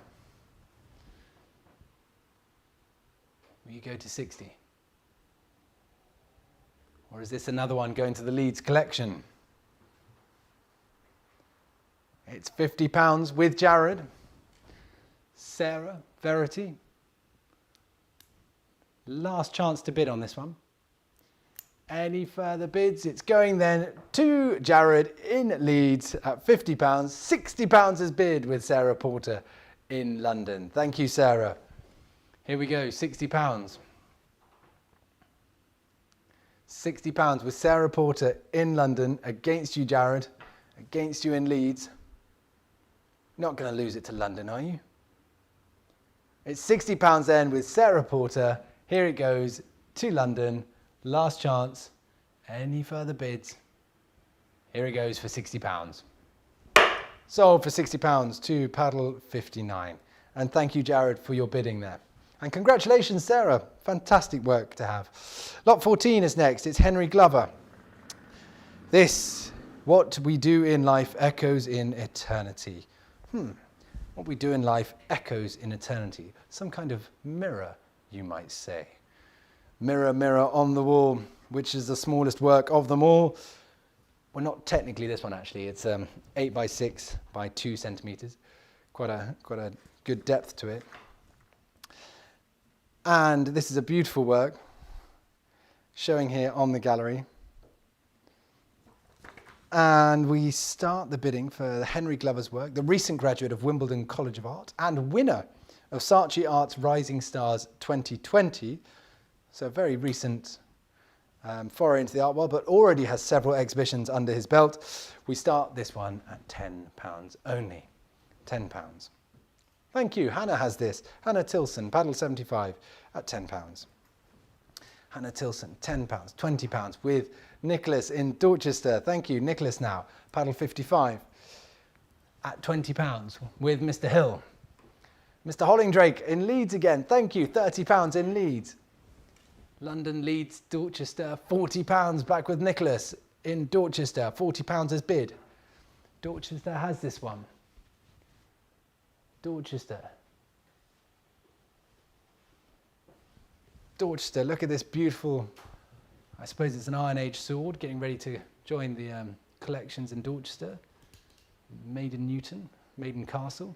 Will you go to 60? Or is this another one going to the Leeds collection? It's £50 with Jared. Sarah, Verity. Last chance to bid on this one. Any further bids? It's going then to Jared in Leeds at £50. £60 is bid with Sarah Porter in London. Thank you, Sarah. Here we go, £60. £60 with Sarah Porter in London against you, Jared. Against you in Leeds. Not going to lose it to London, are you? It's £60 then with Sarah Porter. Here it goes to London. Last chance. Any further bids? Here it goes for £60. Sold for £60 to paddle 59. And thank you, Jared, for your bidding there. And congratulations, Sarah. Fantastic work to have. Lot 14 is next. It's Henry Glover. This, what we do in life echoes in eternity. What we do in life echoes in eternity. Some kind of mirror, you might say. Mirror, mirror on the wall, which is the smallest work of them all. Well, not technically this one actually. It's 8 by 6 by 2 centimeters. Quite a good depth to it. And this is a beautiful work showing here on the gallery. And we start the bidding for Henry Glover's work, the recent graduate of Wimbledon College of Art and winner of Saatchi Art's Rising Stars 2020. So a very recent foray into the art world, but already has several exhibitions under his belt. We start this one at £10 only. £10. Thank you. Hannah has this. Hannah Tilson, paddle 75 at £10. Hannah Tilson, £10, £20 with Nicholas in Dorchester. Thank you. Nicholas now, paddle 55 at £20 with Mr. Hill. Mr. Hollingdrake in Leeds again. Thank you. £30 in Leeds. London, Leeds, Dorchester, £40 back with Nicholas in Dorchester. £40 as bid. Dorchester has this one. Dorchester, look at this beautiful, I suppose it's an Iron Age sword, getting ready to join the collections in Dorchester. Made in Newton, made in Castle.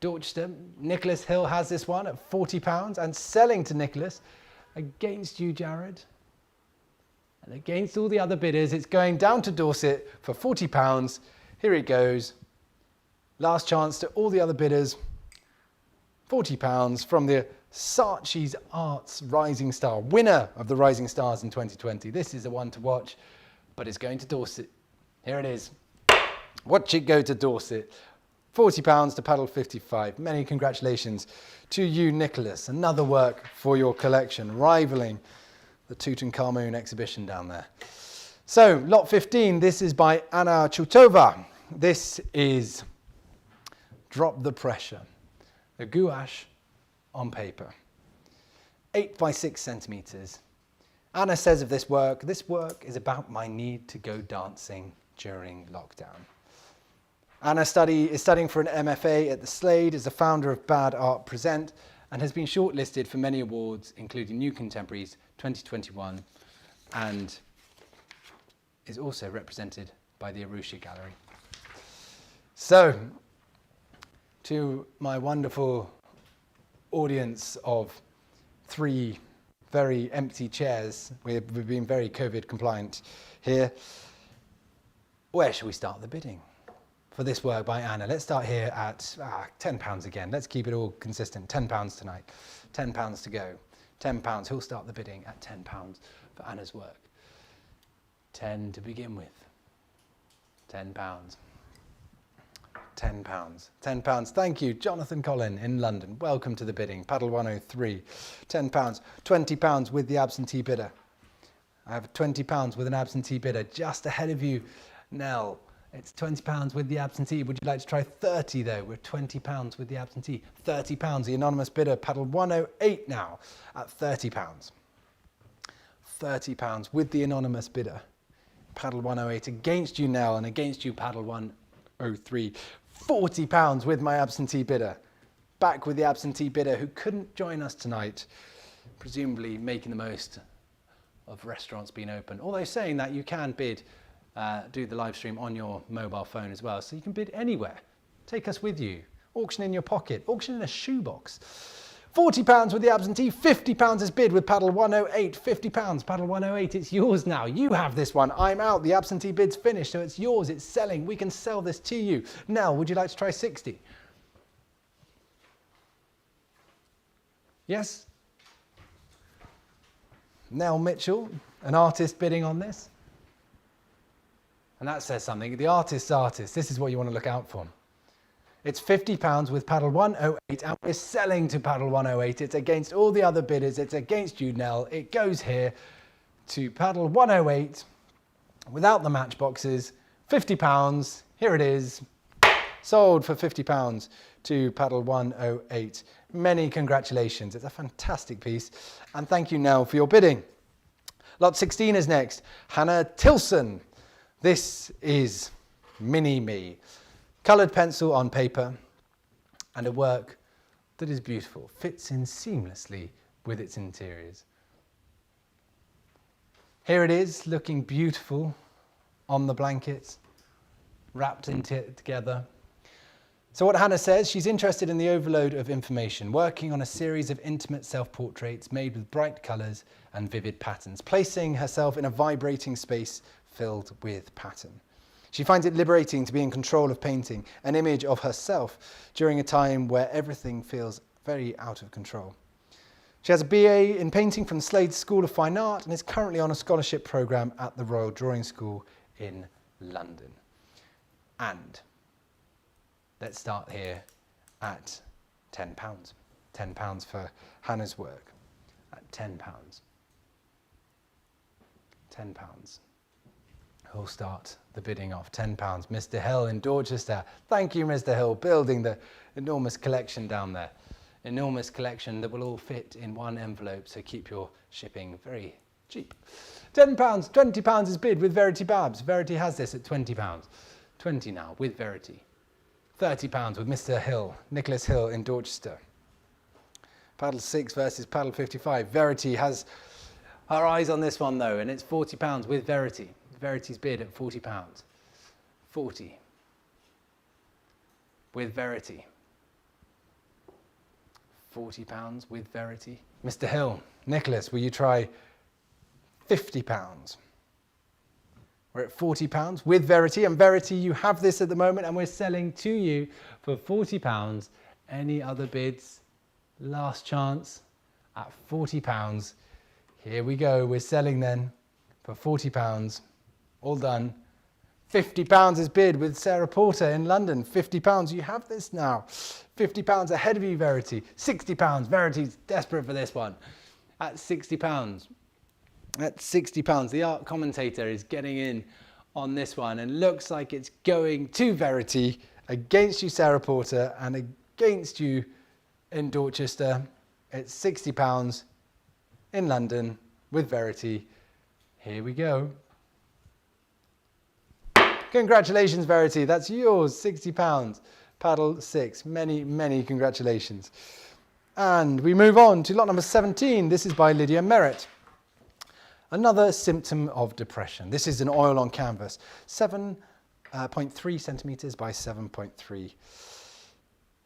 Dorchester, Nicholas Hill has this one at £40 and selling to Nicholas against you, Jared. And against all the other bidders, it's going down to Dorset for £40. Here it goes. Last chance to all the other bidders. £40 from the Saatchi Arts Rising Star, winner of the Rising Stars in 2020. This is the one to watch, but it's going to Dorset. Here it is. Watch it go to Dorset. £40 to paddle 55. Many congratulations to you, Nicholas. Another work for your collection, rivaling the Tutankhamun exhibition down there. So, lot 15, this is by Anna Chutova. This is Drop the Pressure, the gouache on paper. 8 by 6 centimeters. Anna says of this work is about my need to go dancing during lockdown. Anna is studying for an MFA at the Slade, is the founder of Bad Art Present, and has been shortlisted for many awards, including New Contemporaries 2021, and is also represented by the Arusha Gallery. So, to my wonderful audience of 3 very empty chairs, we've been very COVID compliant here. Where shall we start the bidding for this work by Anna? Let's start here at £10 again. Let's keep it all consistent. £10 tonight. £10 to go. £10. Who'll start the bidding at £10 for Anna's work? 10 to begin with. £10. £10. £10. Thank you, Jonathan Collin in London. Welcome to the bidding. Paddle 103. £10. £20 with the absentee bidder. I have £20 with an absentee bidder just ahead of you, Nell. It's £20 with the absentee. Would you like to try 30 though? We're £20 with the absentee. £30. The anonymous bidder, paddle 108 now at £30. £30 with the anonymous bidder. Paddle 108 against you, Nell, and against you, paddle 103. £40 with my absentee bidder. Back with the absentee bidder who couldn't join us tonight, presumably making the most of restaurants being open. Although saying that, you can bid, do the live stream on your mobile phone as well, so you can bid anywhere. Take us with you. Auction in your pocket. Auction in a shoebox. £40 with the absentee. £50 is bid with paddle 108. £50. Paddle 108. It's yours now. You have this one. I'm out. The absentee bid's finished, so it's yours. It's selling. We can sell this to you. Nell, would you like to try 60? Yes? Nell Mitchell, an artist bidding on this. And that says something. The artist's artist. This is what you want to look out for. It's £50 with paddle 108, and we're selling to paddle 108. It's against all the other bidders. It's against you, Nell. It goes here to paddle 108 without the matchboxes. £50. Here it is. Sold for £50 to paddle 108. Many congratulations. It's a fantastic piece. And thank you, Nell, for your bidding. Lot 16 is next. Hannah Tilson. This is Mini Me. Coloured pencil on paper, and a work that is beautiful, fits in seamlessly with its interiors. Here it is, looking beautiful on the blankets, wrapped together. So what Hannah says, she's interested in the overload of information, working on a series of intimate self-portraits made with bright colours and vivid patterns, placing herself in a vibrating space filled with pattern. She finds it liberating to be in control of painting, an image of herself during a time where everything feels very out of control. She has a BA in painting from Slade School of Fine Art and is currently on a scholarship programme at the Royal Drawing School in London. And let's start here at £10. £10 for Hannah's work. At £10. £10. Who'll start the bidding off? £10. Mr. Hill in Dorchester. Thank you, Mr. Hill, building the enormous collection down there. Enormous collection that will all fit in one envelope, so keep your shipping very cheap. £10, £20 is bid with Verity Babs. Verity has this at £20. 20 now with Verity. £30 with Mr. Hill, Nicholas Hill in Dorchester. Paddle 6 versus Paddle 55. Verity has her eyes on this one though, and it's £40 with Verity. Verity's bid at £40. 40 with Verity. £40 with Verity. Mr. Hill, Nicholas, will you try £50? We're at £40 with Verity, and Verity, you have this at the moment, and we're selling to you for £40. Any other bids? Last chance at £40. Here we go, we're selling then for £40. All done. £50 is bid with Sarah Porter in London. £50, you have this now. £50 ahead of you, Verity. £60, Verity's desperate for this one. At £60. At £60, the art commentator is getting in on this one and looks like it's going to Verity, against you, Sarah Porter, and against you in Dorchester. It's £60 in London with Verity. Here we go. Congratulations, Verity, that's yours, £60. Paddle 6, many, many congratulations. And we move on to lot number 17. This is by Lydia Merritt. Another symptom of depression. This is an oil on canvas, 7.3 centimetres by 7.3.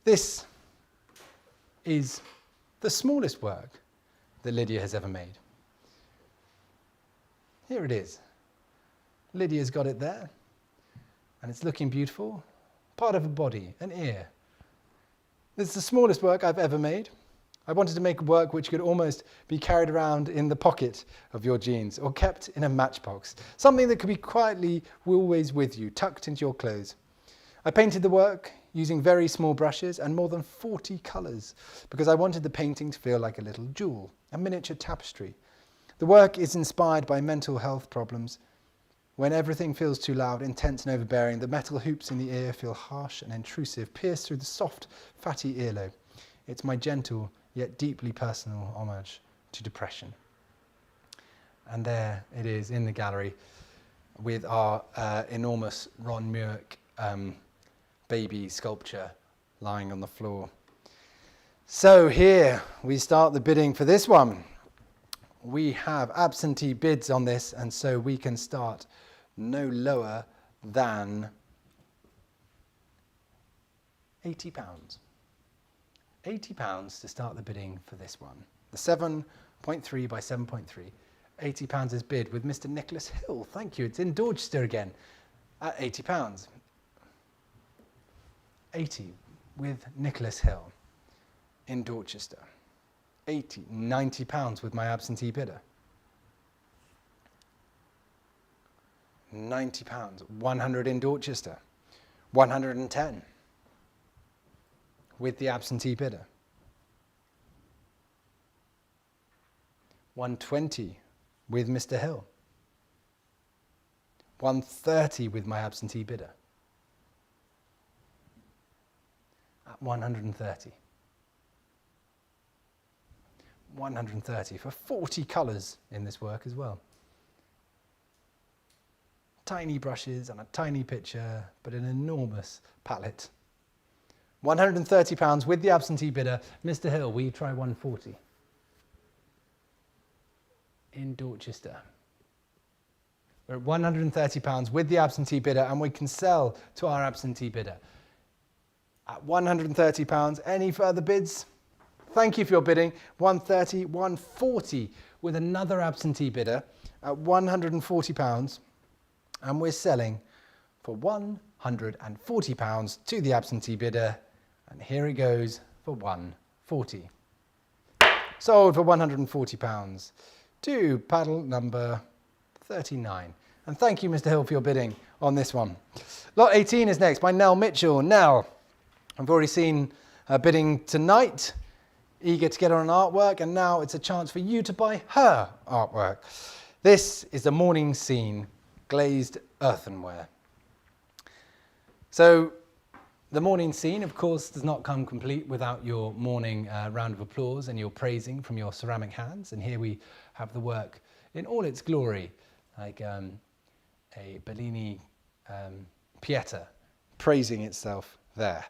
This is the smallest work that Lydia has ever made. Here it is. Lydia's got it there, and it's looking beautiful. Part of a body, an ear. This is the smallest work I've ever made. I wanted to make work which could almost be carried around in the pocket of your jeans or kept in a matchbox. Something that could be quietly always with you, tucked into your clothes. I painted the work using very small brushes and more than 40 colours because I wanted the painting to feel like a little jewel, a miniature tapestry. The work is inspired by mental health problems. When everything feels too loud, intense and overbearing, the metal hoops in the ear feel harsh and intrusive, pierce through the soft, fatty earlobe. It's my gentle, yet deeply personal homage to depression. And there it is in the gallery with our enormous Ron Muirk baby sculpture lying on the floor. So here we start the bidding for this one. We have absentee bids on this, and so we can start no lower than £80. £80 to start the bidding for this one. The 7.3 by 7.3. £80 is bid with Mr. Nicholas Hill. Thank you. It's in Dorchester again at £80. 80 with Nicholas Hill in Dorchester. 80, £90 with my absentee bidder. £90, 100 in Dorchester. 110 with the absentee bidder. 120 with Mr. Hill. 130 with my absentee bidder. At 130. 130 for 40 colours in this work as well. Tiny brushes and a tiny picture, but an enormous palette. £130 with the absentee bidder. Mr. Hill, will you try 140? In Dorchester. We're at £130 with the absentee bidder, and we can sell to our absentee bidder at £130. Any further bids? Thank you for your bidding. 130, 140 with another absentee bidder at £140, and we're selling for £140 to the absentee bidder, and here it goes for 140. Sold for £140 to paddle number 39. And thank you, Mr. Hill, for your bidding on this one. Lot 18 is next by Nell Mitchell. Nell, I've already seen her bidding tonight, eager to get on an artwork, and now it's a chance for you to buy her artwork. This is the morning scene, glazed earthenware. So the morning scene, of course, does not come complete without your morning round of applause and your praising from your ceramic hands. And here we have the work in all its glory, like a Bellini Pieta praising itself there.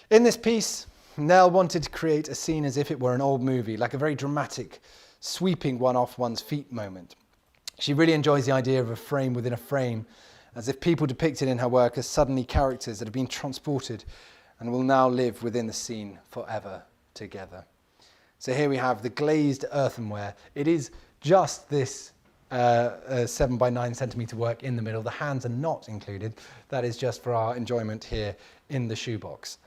In this piece, Nell wanted to create a scene as if it were an old movie, like a very dramatic, sweeping one off one's feet moment. She really enjoys the idea of a frame within a frame, as if people depicted in her work are suddenly characters that have been transported and will now live within the scene forever together. So here we have the glazed earthenware. It is just this 7 by 9 centimetre work in the middle. The hands are not included. That is just for our enjoyment here in the shoebox.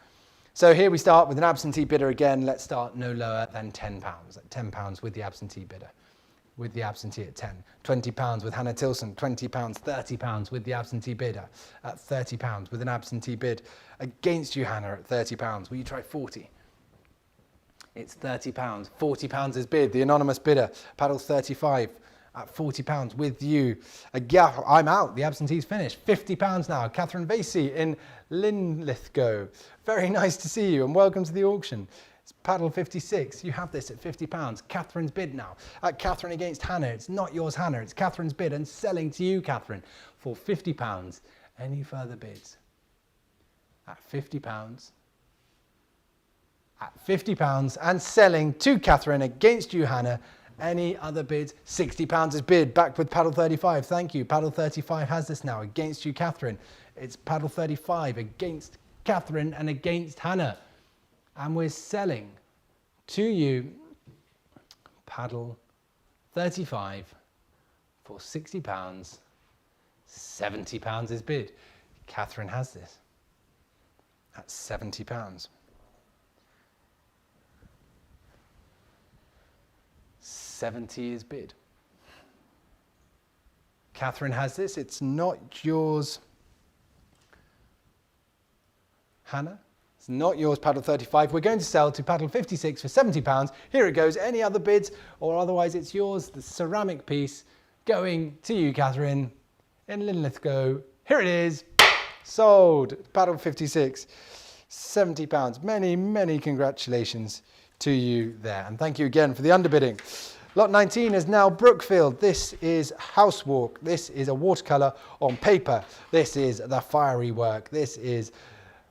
So here we start with an absentee bidder again. Let's start no lower than £10, at £10 with the absentee bidder. With the absentee at 10, £20 with Hannah Tilson, £20, £30 with the absentee bidder at £30 with an absentee bid against you, Hannah, at £30. Will you try 40? It's £30, £40 is bid. The anonymous bidder, paddle 35 at £40 with you. I'm out, the absentee's finished. £50 now, Catherine Vasey in Linlithgow. Very nice to see you and welcome to the auction. It's paddle 56, you have this at £50. Catherine's bid now. At Catherine against Hannah, it's not yours, Hannah, it's Catherine's bid and selling to you, Catherine, for £50. Any further bids? At £50. At £50 and selling to Catherine against you, Hannah. Any other bids? £60 is bid, back with paddle 35, thank you. Paddle 35 has this now against you, Catherine. It's paddle 35 against Catherine and against Hannah. And we're selling to you paddle 35 for £60. £70 is bid. Catherine has this at £70. £70 is bid. Catherine has this. It's not yours, Hannah. It's not yours, paddle 35. We're going to sell to paddle 56 for £70. Here it goes. Any other bids? Or otherwise it's yours, the ceramic piece, going to you, Catherine, in Linlithgow. Here it is. Sold. Paddle 56. £70. Many, many congratulations to you there. And thank you again for the underbidding. Lot 19 is now Brookfield. This is Housewalk. This is a watercolour on paper. This is the fiery work. This is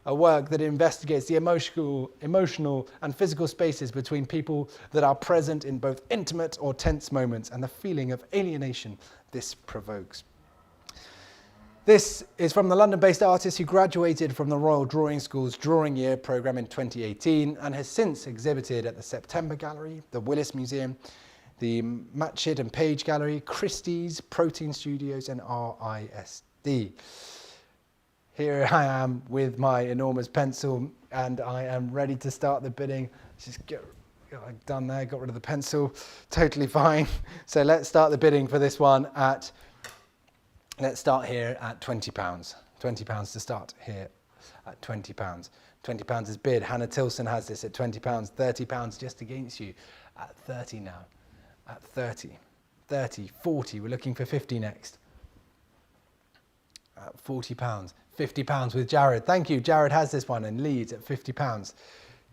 a work that investigates the emotional and physical spaces between people that are present in both intimate or tense moments and the feeling of alienation this provokes. This is from the London-based artist who graduated from the Royal Drawing School's Drawing Year programme in 2018 and has since exhibited at the September Gallery, the Willis Museum, the Matchett and Page Gallery, Christie's, Protein Studios and RISD. Here I am with my enormous pencil and I am ready to start the bidding. Just get done there, got rid of the pencil, totally fine. So let's start the bidding for this one at, let's start here at £20. £20 to start here at £20. £20 is bid. Hannah Tilson has this at £20, £30 just against you at 30 now. At 30, 30, 40, we're looking for 50 next. At £40, £50 with Jared. Thank you, Jared has this one in Leeds at £50.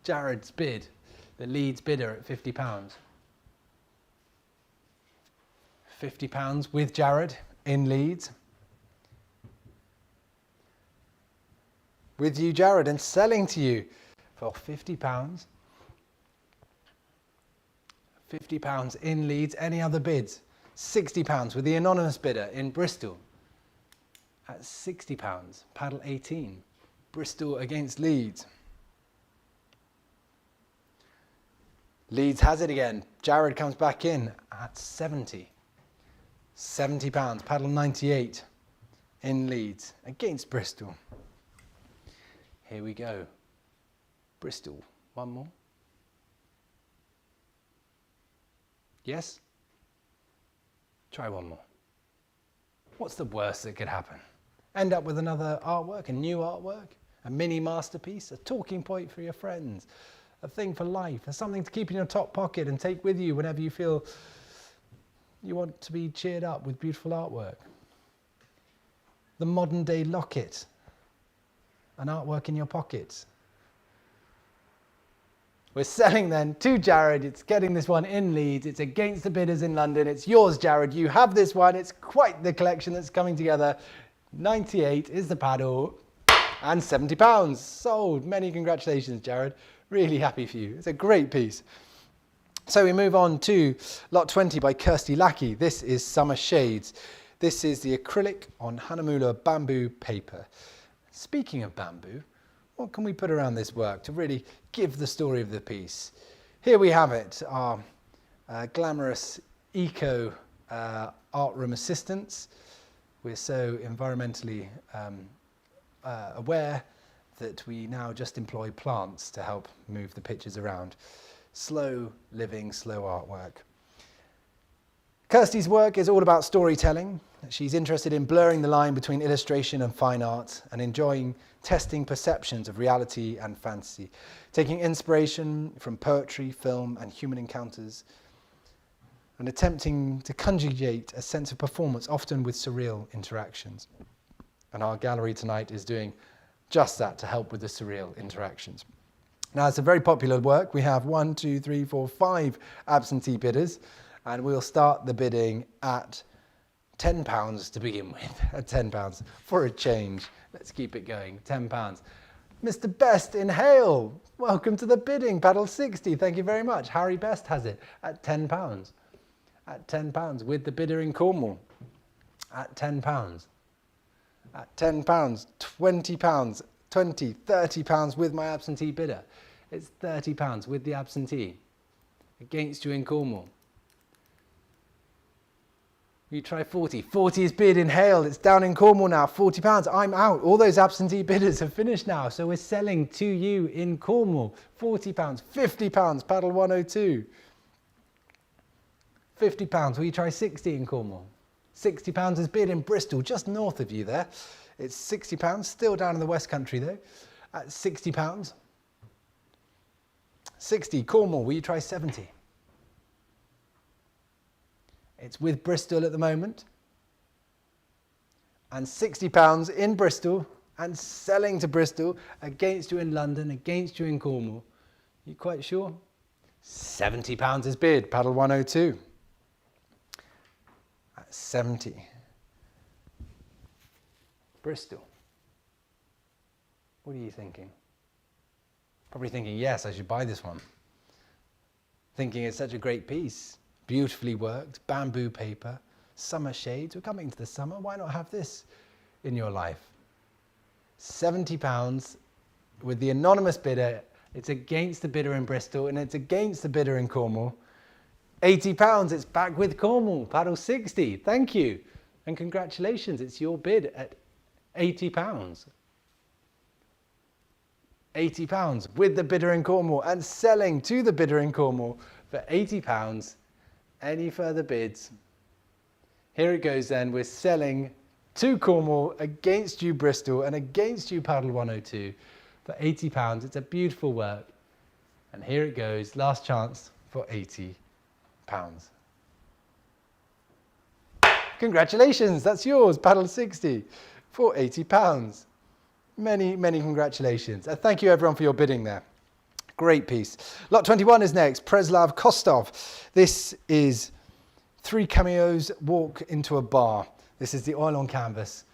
Jared's bid, the Leeds bidder at £50. £50 with Jared in Leeds. With you, Jared, and selling to you for £50. £50 in Leeds. Any other bids? £60 with the anonymous bidder in Bristol. At £60, paddle 18, Bristol against Leeds. Leeds has it again. Jared comes back in at 70. £70, paddle 98 in Leeds against Bristol. Here we go. Bristol, one more. Yes? Try one more. What's the worst that could happen? End up with another artwork, a new artwork, a mini masterpiece, a talking point for your friends, a thing for life, or something to keep in your top pocket and take with you whenever you feel you want to be cheered up with beautiful artwork. The modern day locket, an artwork in your pocket. We're selling then to Jared. It's getting this one in Leeds. It's against the bidders in London. It's yours, Jared. You have this one. It's quite the collection that's coming together. 98 is the paddle and £70 sold. Many congratulations, Jared. Really happy for you. It's a great piece. So we move on to lot 20 by Kirsty Lackey. This is Summer Shades. This is the acrylic on Hanamula bamboo paper. Speaking of bamboo, what can we put around this work to really give the story of the piece? Here we have it, our glamorous eco art room assistants. We're so environmentally aware that we now just employ plants to help move the pictures around. Slow living, slow artwork. Kirsty's work is all about storytelling. She's interested in blurring the line between illustration and fine art and enjoying testing perceptions of reality and fantasy, taking inspiration from poetry, film and human encounters and attempting to conjugate a sense of performance, often with surreal interactions. And our gallery tonight is doing just that to help with the surreal interactions. Now, it's a very popular work. We have 1, 2, 3, 4, 5 absentee bidders, and we'll start the bidding at £10 to begin with, at £10 for a change. Let's keep it going, £10. Mr. Best in Hale, welcome to the bidding, paddle 60, thank you very much. Harry Best has it at £10. At £10 with the bidder in Cornwall, at £10. At £10, £20, 20, £30 with my absentee bidder. It's £30 with the absentee against you in Cornwall. You try 40. 40 is bid in Hale. It's down in Cornwall now. £40. I'm out. All those absentee bidders have finished now. So we're selling to you in Cornwall. £40. £50. Paddle 102. £50. Will you try 60 in Cornwall? £60 is bid in Bristol, just north of you there. It's £60. Still down in the West Country though. At £60. 60. Cornwall. Will you try 70? It's with Bristol at the moment. And £60 in Bristol and selling to Bristol against you in London, against you in Cornwall. You quite sure? £70 is bid, paddle 102. At 70. Bristol. What are you thinking? Probably thinking, yes, I should buy this one. Thinking it's such a great piece. Beautifully worked, bamboo paper, summer shades. We're coming to the summer. Why not have this in your life? £70 with the anonymous bidder. It's against the bidder in Bristol and it's against the bidder in Cornwall. £80. It's back with Cornwall. Paddle 60. Thank you. And congratulations. It's your bid at £80. £80 with the bidder in Cornwall and selling to the bidder in Cornwall for £80. Any further bids? Here it goes then. We're selling to Cornwall against you Bristol and against you Paddle 102 for £80. It's a beautiful work. And here it goes. Last chance for £80. Congratulations. That's yours. Paddle 60 for £80. Many, many congratulations. And thank you everyone for your bidding there. Great piece. Lot 21 is next, Preslav Kostov. This is 3 cameos walk into a bar. This is the oil on canvas,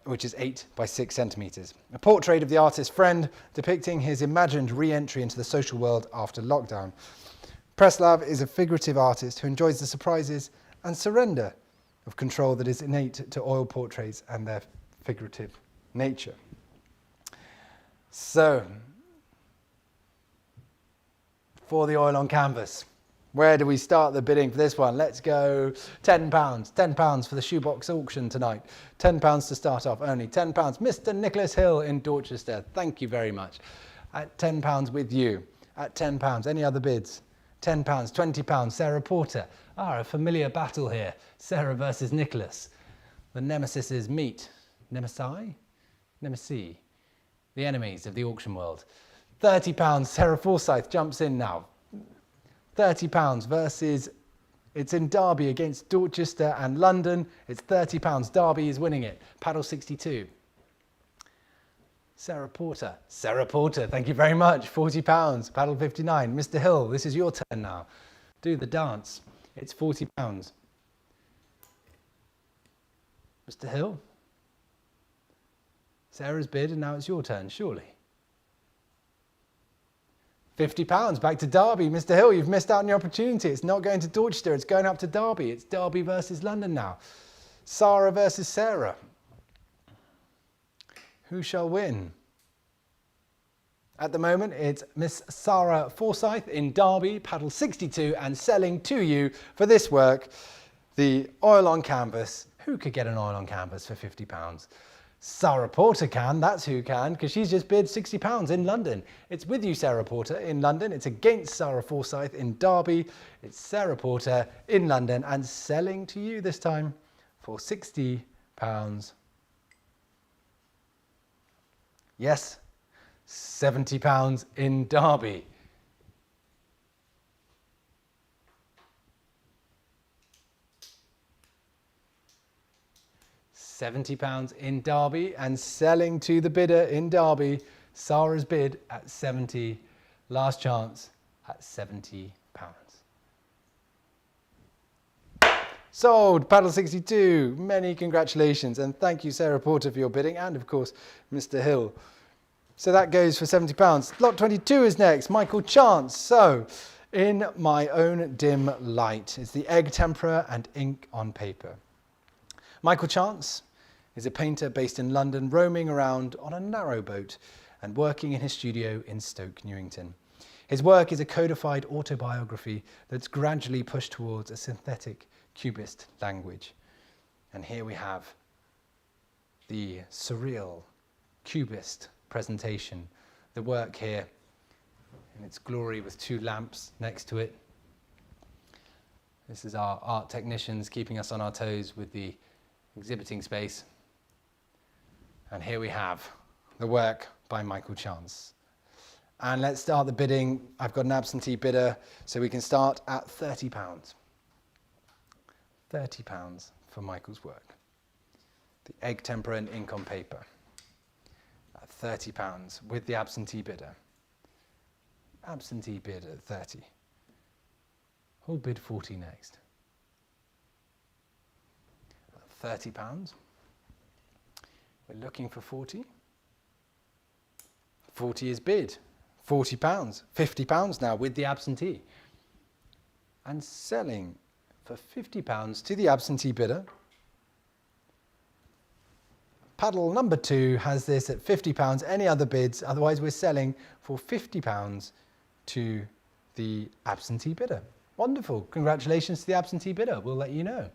which is 8 by 6 centimeters. A portrait of the artist's friend depicting his imagined re-entry into the social world after lockdown. Preslav is a figurative artist who enjoys the surprises and surrender of control that is innate to oil portraits and their figurative nature. So, for the oil on canvas, where do we start the bidding for this one? Let's go £10. £10 for the shoebox auction tonight. £10 to start off only. £10. Mr. Nicholas Hill in Dorchester. Thank you very much. At £10 with you. At £10. Any other bids? £10. £20. Sarah Porter. A familiar battle here. Sarah versus Nicholas. The nemesises meet. Nemesi? Nemesi. The enemies of the auction world. £30. Sarah Forsyth jumps in now. £30 versus, it's in Derby against Dorchester and London. It's £30. Derby is winning it. Paddle 62. Sarah Porter. Sarah Porter, thank you very much. £40. Paddle 59. Mr. Hill, this is your turn now. Do the dance. It's £40. Mr. Hill. Sarah's bid and now it's your turn, surely. £50, back to Derby. Mr. Hill, you've missed out on your opportunity. It's not going to Dorchester, it's going up to Derby. It's Derby versus London now. Sarah versus Sarah. Who shall win? At the moment, it's Miss Sarah Forsyth in Derby, paddle 62, and selling to you for this work, the oil on canvas. Who could get an oil on canvas for £50? Sarah Porter can, that's who can, because she's just bid £60 in London. It's with you, Sarah Porter, in London. It's against Sarah Forsyth in Derby. It's Sarah Porter in London and selling to you this time for £60. Yes, £70 in Derby. £70 in Derby and selling to the bidder in Derby. Sarah's bid at 70. Last chance at £70. Sold, paddle 62. Many congratulations and thank you, Sarah Porter, for your bidding and of course Mr. Hill. So that goes for £70. Lot 22 is next, Michael Chance. So, In My Own Dim Light. It's the egg tempera and ink on paper. Michael Chance is a painter based in London, roaming around on a narrowboat and working in his studio in Stoke Newington. His work is a codified autobiography that's gradually pushed towards a synthetic cubist language. And here we have the surreal cubist presentation, the work here in its glory with two lamps next to it. This is our art technicians keeping us on our toes with the exhibiting space. And here we have the work by Michael Chance. And let's start the bidding. I've got an absentee bidder, so we can start at £30. £30 for Michael's work. The egg tempera and ink on paper. At £30 with the absentee bidder. Absentee bid at 30. Who'll bid 40 next? £30. We're looking for 40. 40 is bid. £40. £50 now with the absentee. And selling for £50 to the absentee bidder. Paddle number 2 has this at £50. Any other bids? Otherwise we're selling for £50 to the absentee bidder. Wonderful. Congratulations to the absentee bidder. We'll let you know.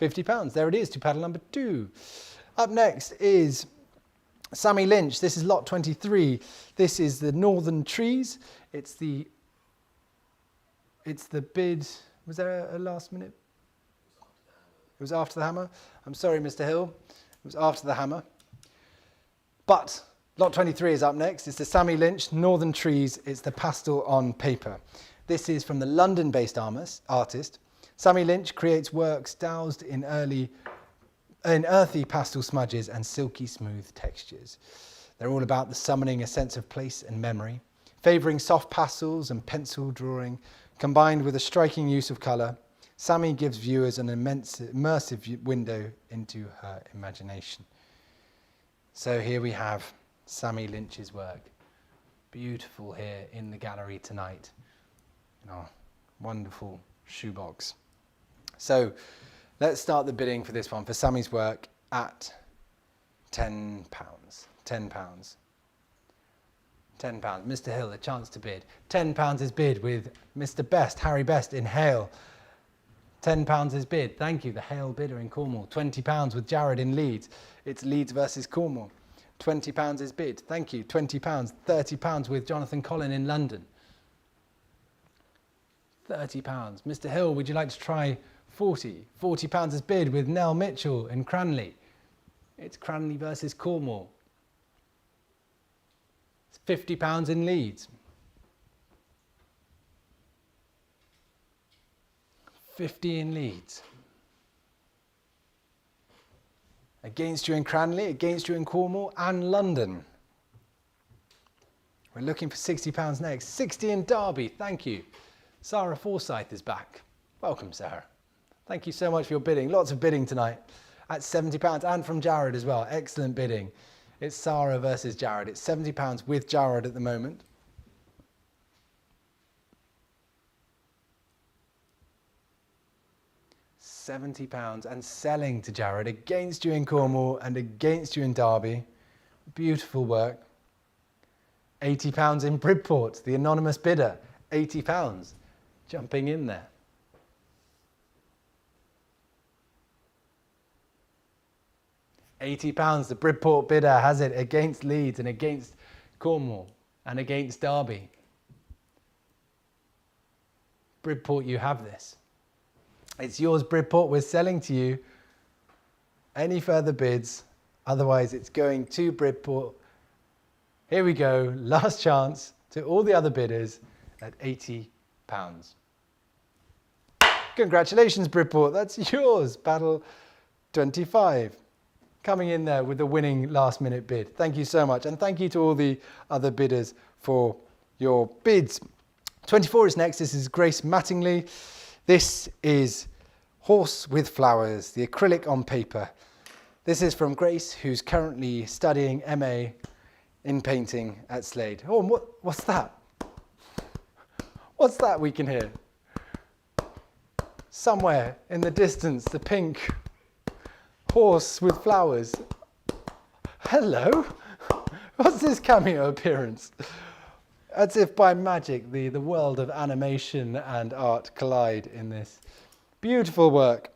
£50. There it is to paddle number 2. Up next is Sammy Lynch. This is lot 23. This is the Northern Trees. It's the bid. Was there a last minute? It was after the hammer. I'm sorry, Mr. Hill. It was after the hammer. But lot 23 is up next. It's the Sammy Lynch Northern Trees. It's the pastel on paper. This is from the London-based artist. Sammy Lynch creates works doused in earthy pastel smudges and silky smooth textures. They're all about the summoning a sense of place and memory, favouring soft pastels and pencil drawing, combined with a striking use of colour. Sammy gives viewers an immersive window into her imagination. So here we have Sammy Lynch's work. Beautiful here in the gallery tonight. In our wonderful shoebox. So let's start the bidding for this one, for Sammy's work, at £10. £10. £10. Mr. Hill, a chance to bid. £10 is bid with Mr. Best, Harry Best in Hale. £10 is bid. Thank you, the Hale bidder in Cornwall. £20 with Jared in Leeds. It's Leeds versus Cornwall. £20 is bid. Thank you. £20. £30 with Jonathan Collin in London. £30. Mr. Hill, would you like to try 40? £40 is bid with Nell Mitchell in Cranley. It's Cranley versus Cornwall. It's £50 in Leeds. £50 in Leeds. Against you in Cranley, against you in Cornwall and London. We're looking for £60 next. 60 in Derby, thank you. Sarah Forsyth is back. Welcome, Sarah. Thank you so much for your bidding. Lots of bidding tonight at £70 and from Jared as well. Excellent bidding. It's Sarah versus Jared. It's £70 with Jared at the moment. £70 and selling to Jared against you in Cornwall and against you in Derby. Beautiful work. £80 in Bridport, the anonymous bidder. £80 jumping in there. £80, the Bridport bidder has it against Leeds and against Cornwall and against Derby. Bridport, you have this. It's yours, Bridport. We're selling to you. Any further bids? Otherwise, it's going to Bridport. Here we go. Last chance to all the other bidders at £80. Congratulations, Bridport. That's yours. Battle 25. Coming in there with the winning last minute bid. Thank you so much. And thank you to all the other bidders for your bids. 24 is next. This is Grace Mattingly. This is Horse with Flowers, the acrylic on paper. This is from Grace, who's currently studying MA in painting at Slade. Oh, and what's that? What's that we can hear? Somewhere in the distance, the pink horse with flowers. Hello? What's this cameo appearance? As if by magic, the world of animation and art collide in this beautiful work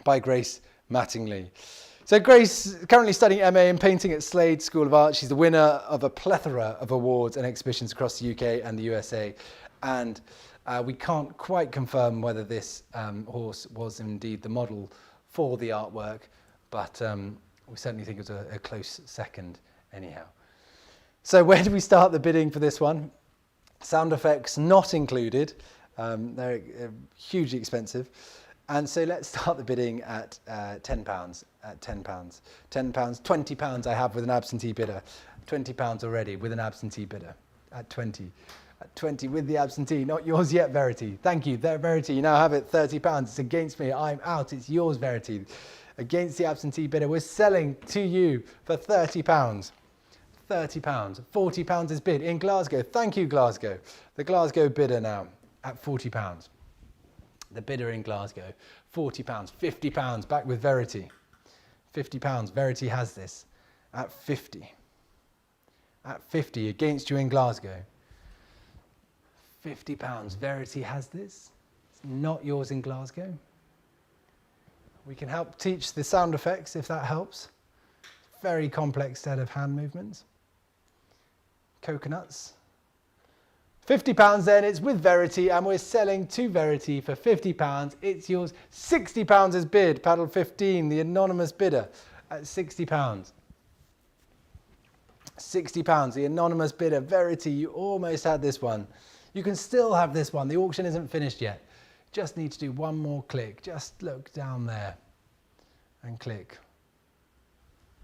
by Grace Mattingly. So Grace, currently studying MA in painting at Slade School of Art. She's the winner of a plethora of awards and exhibitions across the UK and the USA. And we can't quite confirm whether this horse was indeed the model for the artwork, but we certainly think it was a close second anyhow. So where do we start the bidding for this one? Sound effects not included. They're hugely expensive. And so let's start the bidding at £10. At £10. £10, £20 I have with an absentee bidder. £20 already with an absentee bidder. At 20. At 20 with the absentee. Not yours yet, Verity. Thank you. There, Verity. You now have it. £30. It's against me. I'm out. It's yours, Verity. Against the absentee bidder. We're selling to you for £30. £30. £40 is bid in Glasgow. Thank you, Glasgow. The Glasgow bidder now at £40. The bidder in Glasgow, £40. £50 back with Verity. £50. Verity has this at 50. At 50 against you in Glasgow. £50. Verity has this. It's not yours in Glasgow. We can help teach the sound effects if that helps. Very complex set of hand movements. Coconuts. £50 then, it's with Verity, and we're selling to Verity for £50. It's yours. £60 is bid. Paddle 15, the anonymous bidder, at £60. £60, the anonymous bidder. Verity, you almost had this one. You can still have this one. The auction isn't finished yet. Just need to do one more click. Just look down there and click.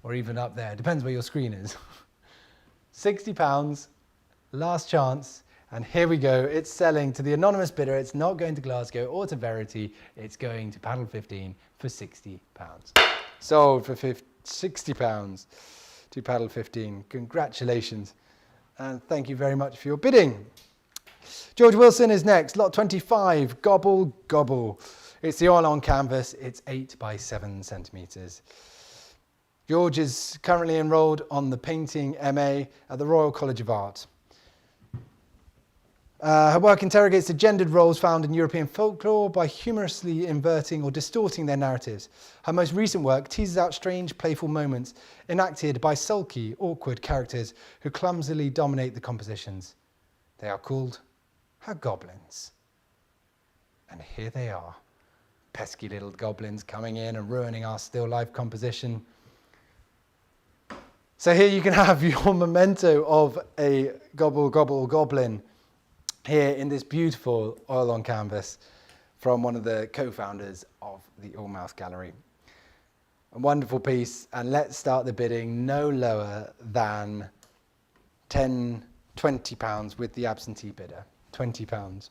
Or even up there. Depends where your screen is. £60, last chance. And here we go. It's selling to the anonymous bidder. It's not going to Glasgow or to Verity. It's going to Paddle 15 for £60. Sold for £60 to Paddle 15. Congratulations. And thank you very much for your bidding. George Wilson is next. Lot 25, Gobble Gobble. It's the oil on canvas. It's 8 by 7 centimetres. George is currently enrolled on the Painting MA at the Royal College of Art. Her work interrogates the gendered roles found in European folklore by humorously inverting or distorting their narratives. Her most recent work teases out strange, playful moments enacted by sulky, awkward characters who clumsily dominate the compositions. They are called her goblins. And here they are, pesky little goblins coming in and ruining our still life composition. So here you can have your memento of a Gobble Gobble goblin here in this beautiful oil on canvas from one of the co-founders of the Allmouth Gallery. A wonderful piece, and let's start the bidding no lower than £20 with the absentee bidder. £20.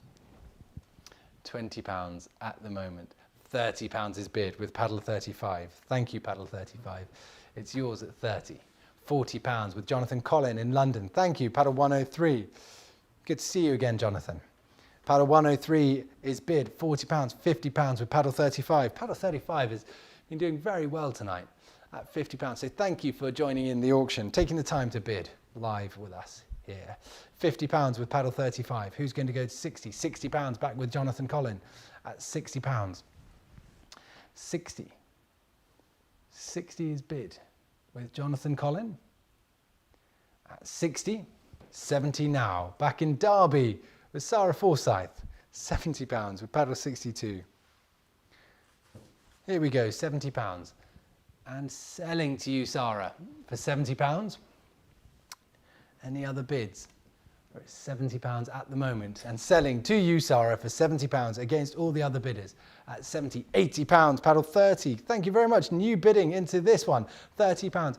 £20 at the moment. £30 is bid with Paddle 35. Thank you, Paddle 35. It's yours at 30. £40 with Jonathan Collin in London. Thank you, Paddle 103. Good to see you again, Jonathan. Paddle 103 is bid £40, £50 with Paddle 35. Paddle 35 has been doing very well tonight at £50. So thank you for joining in the auction, taking the time to bid live with us here. £50 with Paddle 35. Who's going to go to 60? £60 back with Jonathan Collin at £60. 60. 60 is bid with Jonathan Collin at 60. 70 now. Back in Derby with Sarah Forsyth. £70 with Paddle 62. Here we go, £70. And selling to you, Sarah, for £70. Any other bids? We're at £70 at the moment. And selling to you, Sarah, for £70 against all the other bidders at £70, £80. Paddle 30. Thank you very much. New bidding into this one. £30.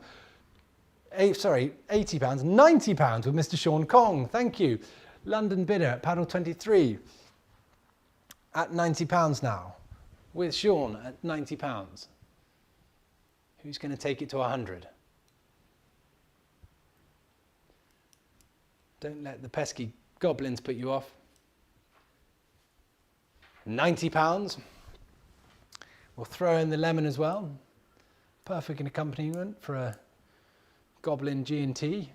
£80, £90 with Mr. Sean Kong. Thank you. London bidder at Paddle 23 at £90 now with Sean at £90. Who's going to take it to 100? Don't let the pesky goblins put you off. £90. We'll throw in the lemon as well. Perfect accompaniment for a Goblin G&T.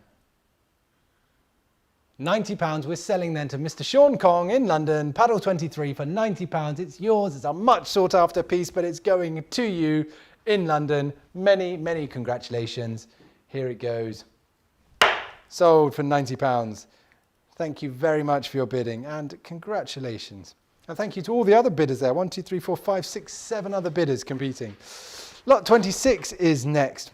£90 we're selling then to Mr. Sean Kong in London, Paddle 23 for £90. It's yours. It's a much sought after piece, but it's going to you in London. Many, many congratulations. Here it goes. Sold for £90. Thank you very much for your bidding and congratulations. And thank you to all the other bidders there. 1, 2, 3, 4, 5, 6, 7 other bidders competing. Lot 26 is next.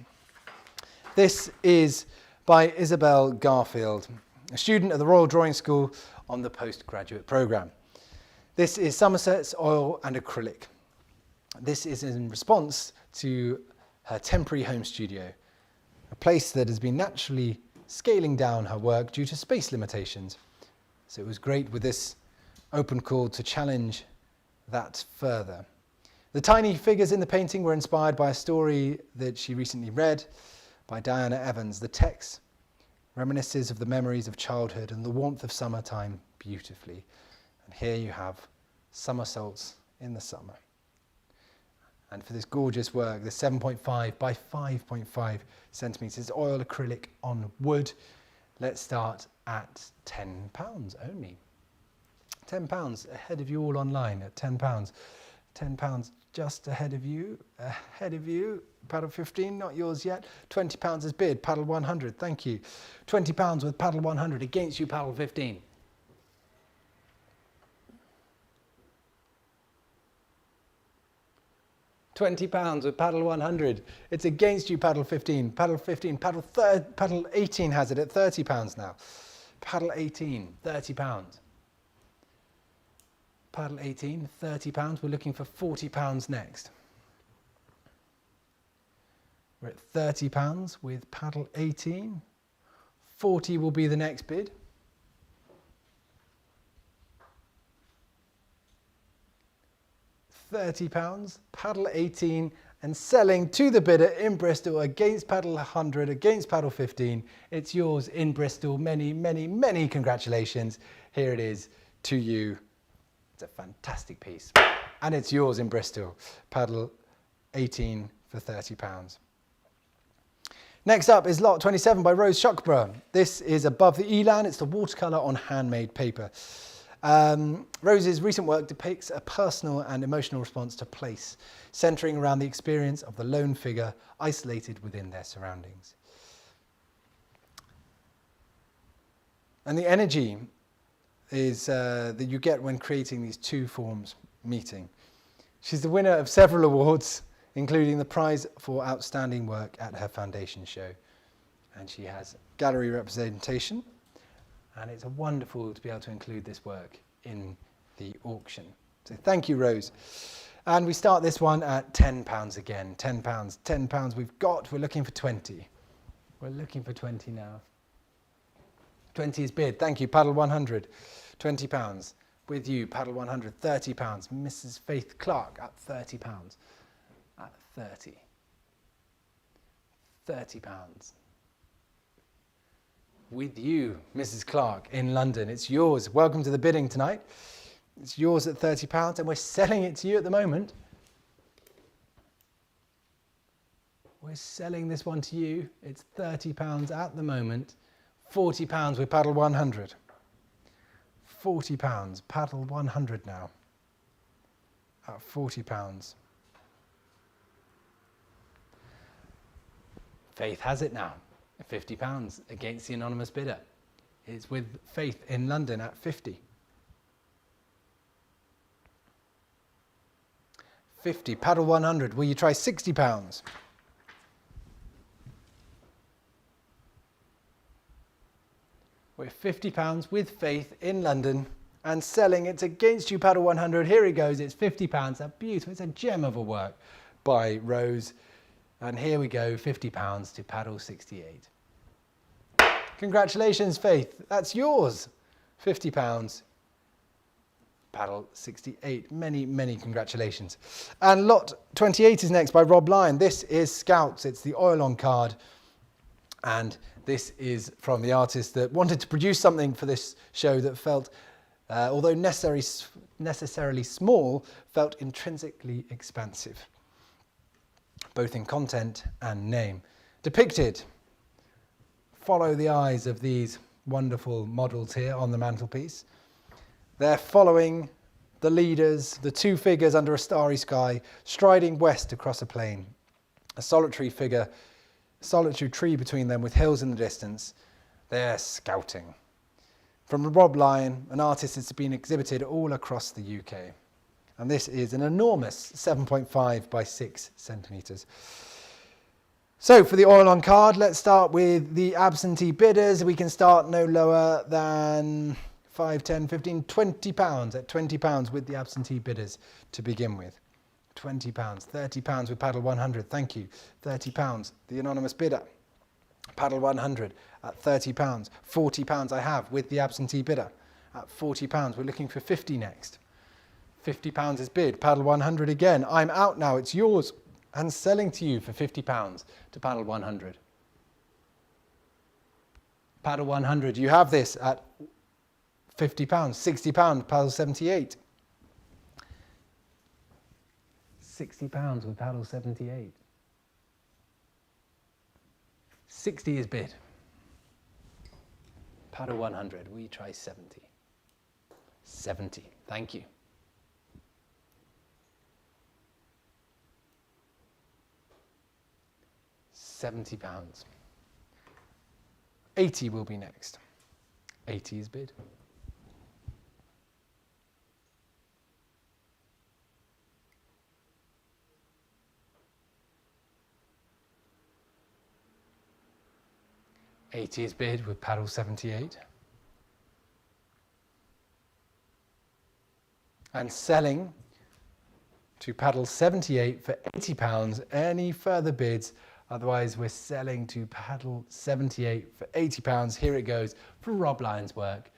This is by Isabel Garfield, a student at the Royal Drawing School on the postgraduate programme. This is Somerset's oil and acrylic. This is in response to her temporary home studio, a place that has been naturally scaling down her work due to space limitations. So it was great with this open call to challenge that further. The tiny figures in the painting were inspired by a story that she recently read by Diana Evans. The text reminisces of the memories of childhood and the warmth of summertime beautifully. And here you have somersaults in the summer. And for this gorgeous work, the 7.5 by 5.5 centimetres oil acrylic on wood, let's start at £10 only. £10 ahead of you all online at £10. £10 just ahead of you, Paddle 15, not yours yet. £20 is bid, Paddle 100, thank you. £20 with Paddle 100 against you, Paddle 15. £20 with Paddle 100. It's against you, Paddle 15. Paddle 15, Paddle 18 has it at £30 now. Paddle 18, £30. Paddle 18, £30. We're looking for £40 next. We're at £30 with Paddle 18. 40 will be the next bid. £30, Paddle 18 and selling to the bidder in Bristol against paddle 100, against paddle 15. It's yours in Bristol. Many, many, many congratulations. Here it is to you. It's a fantastic piece. And it's yours in Bristol. Paddle 18 for £30. Next up is lot 27 by Rose Shuckburgh. This is above the elan. It's the watercolour on handmade paper. Rose's recent work depicts a personal and emotional response to place, centering around the experience of the lone figure isolated within their surroundings. And the energy is that you get when creating these two forms meeting. She's the winner of several awards, including the prize for outstanding work at her foundation show. And she has gallery representation. And it's wonderful to be able to include this work in the auction. So thank you, Rose. And we start this one at £10 again. £10 we've got. We're looking for 20. We're looking for 20 now. 20 is bid. Thank you. Paddle 100. £20. With you, paddle 100. £30. Mrs. Faith Clark at £30. At 30. £30. With you, Mrs. Clark in London. It's yours. Welcome to the bidding tonight. It's yours at £30 and we're selling it to you at the moment. We're selling this one to you. It's £30 at the moment. £40 with paddle 100. £40, paddle 100 now. At £40. Faith has it now. £50 against the anonymous bidder. It's with Faith in London at 50. 50, paddle 100. Will you try £60? We're £50 with Faith in London and selling. It's against you, paddle 100. Here it goes. It's £50. A beautiful, it's a gem of a work by Rose. And here we go, £50 to paddle 68. Congratulations, Faith. That's yours. £50. Paddle 68. Many, many congratulations. And lot 28 is next by Rob Lyon. This is Scouts. It's the oil on card. And this is from the artist that wanted to produce something for this show that felt, although necessarily small, felt intrinsically expansive, both in content and name. Depicted, follow the eyes of these wonderful models here on the mantelpiece. They're following the leaders, the two figures under a starry sky, striding west across a plain. A solitary figure, solitary tree between them with hills in the distance. They're scouting. From Rob Lyon, an artist that's been exhibited all across the UK. And this is an enormous 7.5 by 6 centimetres. So for the oil on card, let's start with the absentee bidders. We can start no lower than 5, 10, 15, £20 at £20 with the absentee bidders to begin with. £20, £30 with paddle 100. Thank you. £30, the anonymous bidder. Paddle 100 at £30. £40 I have with the absentee bidder at £40. We're looking for 50 next. £50 is bid. Paddle 100 again. I'm out now. It's yours. And selling to you for £50 to paddle 100. Paddle 100. You have this at £50. £60. Paddle 78. £60 with paddle 78. 60 is bid. Paddle 100. We try 70. 70. Thank you. £70. 80 will be next. 80 is bid. £80 is bid with paddle 78. And selling to paddle 78 for £80. Any further bids? Otherwise, we're selling to paddle 78 for £80. Here it goes for Rob Lyon's work,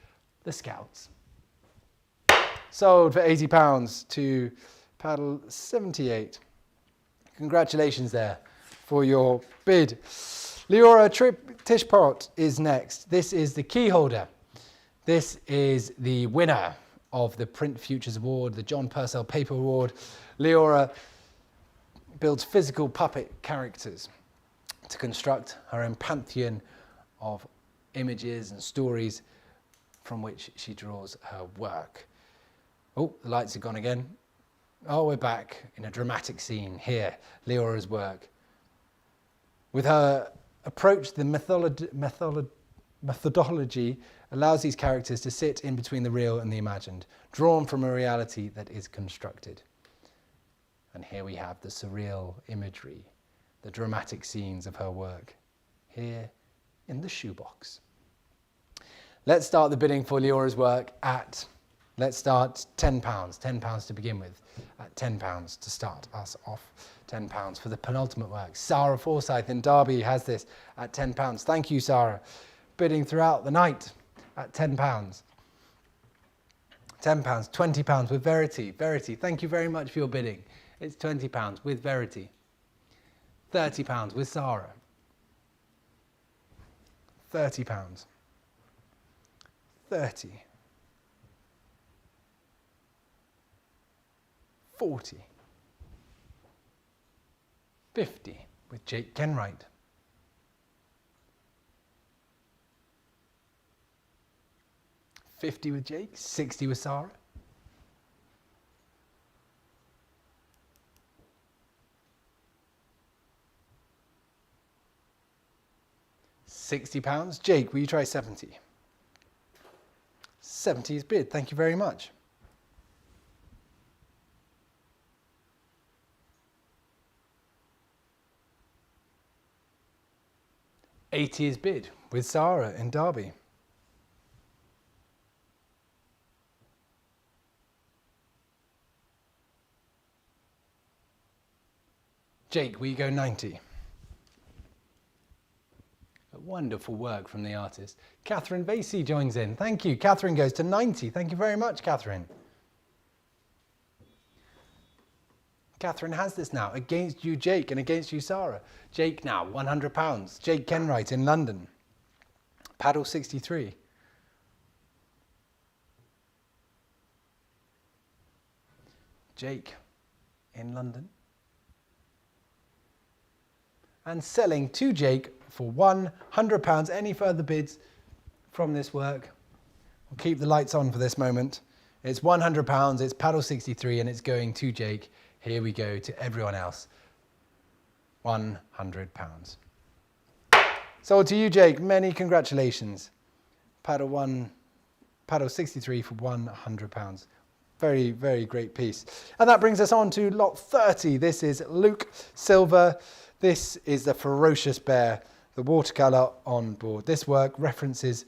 The Scouts. Sold for £80 to paddle 78. Congratulations there for your bid. Leora Tishpot is next. This is the key holder. This is the winner of the Print Futures Award, the John Purcell Paper Award. Leora builds physical puppet characters to construct her own pantheon of images and stories from which she draws her work. Oh, the lights have gone again. Oh, we're back in a dramatic scene here, Leora's work. With her approach, the methodology allows these characters to sit in between the real and the imagined, drawn from a reality that is constructed. And here we have the surreal imagery, the dramatic scenes of her work, here in the shoebox. Let's start the bidding for Leora's work at, let's start £10, £10 to begin with, at £10 to start us off. £10 for the penultimate work. Sarah Forsyth in Derby has this at £10. Thank you, Sarah. Bidding throughout the night at £10. £10, £20 with Verity. Verity, thank you very much for your bidding. It's £20 with Verity. £30 with Sarah. £30. 30. 40. 50 with Jake Kenwright. 50 with Jake, 60 with Sarah. 60 pounds. Jake, will you try 70? 70 is bid. Thank you very much. £80 is bid with Sarah in Derby. Jake, will you go 90? A wonderful work from the artist. Catherine Vasey joins in. Thank you. Catherine goes to 90. Thank you very much, Catherine. Catherine has this now, against you, Jake, and against you, Sarah. Jake now, £100. Jake Kenwright in London. Paddle 63. Jake in London. And selling to Jake for £100. Any further bids from this work? We'll keep the lights on for this moment. It's £100, it's paddle 63, and it's going to Jake. Here we go to everyone else. £100. Sold to you, Jake. Many congratulations. Paddle 63 for £100. Very, very great piece. And that brings us on to lot 30. This is Luke Silver. This is the Ferocious Bear, the watercolour on board. This work references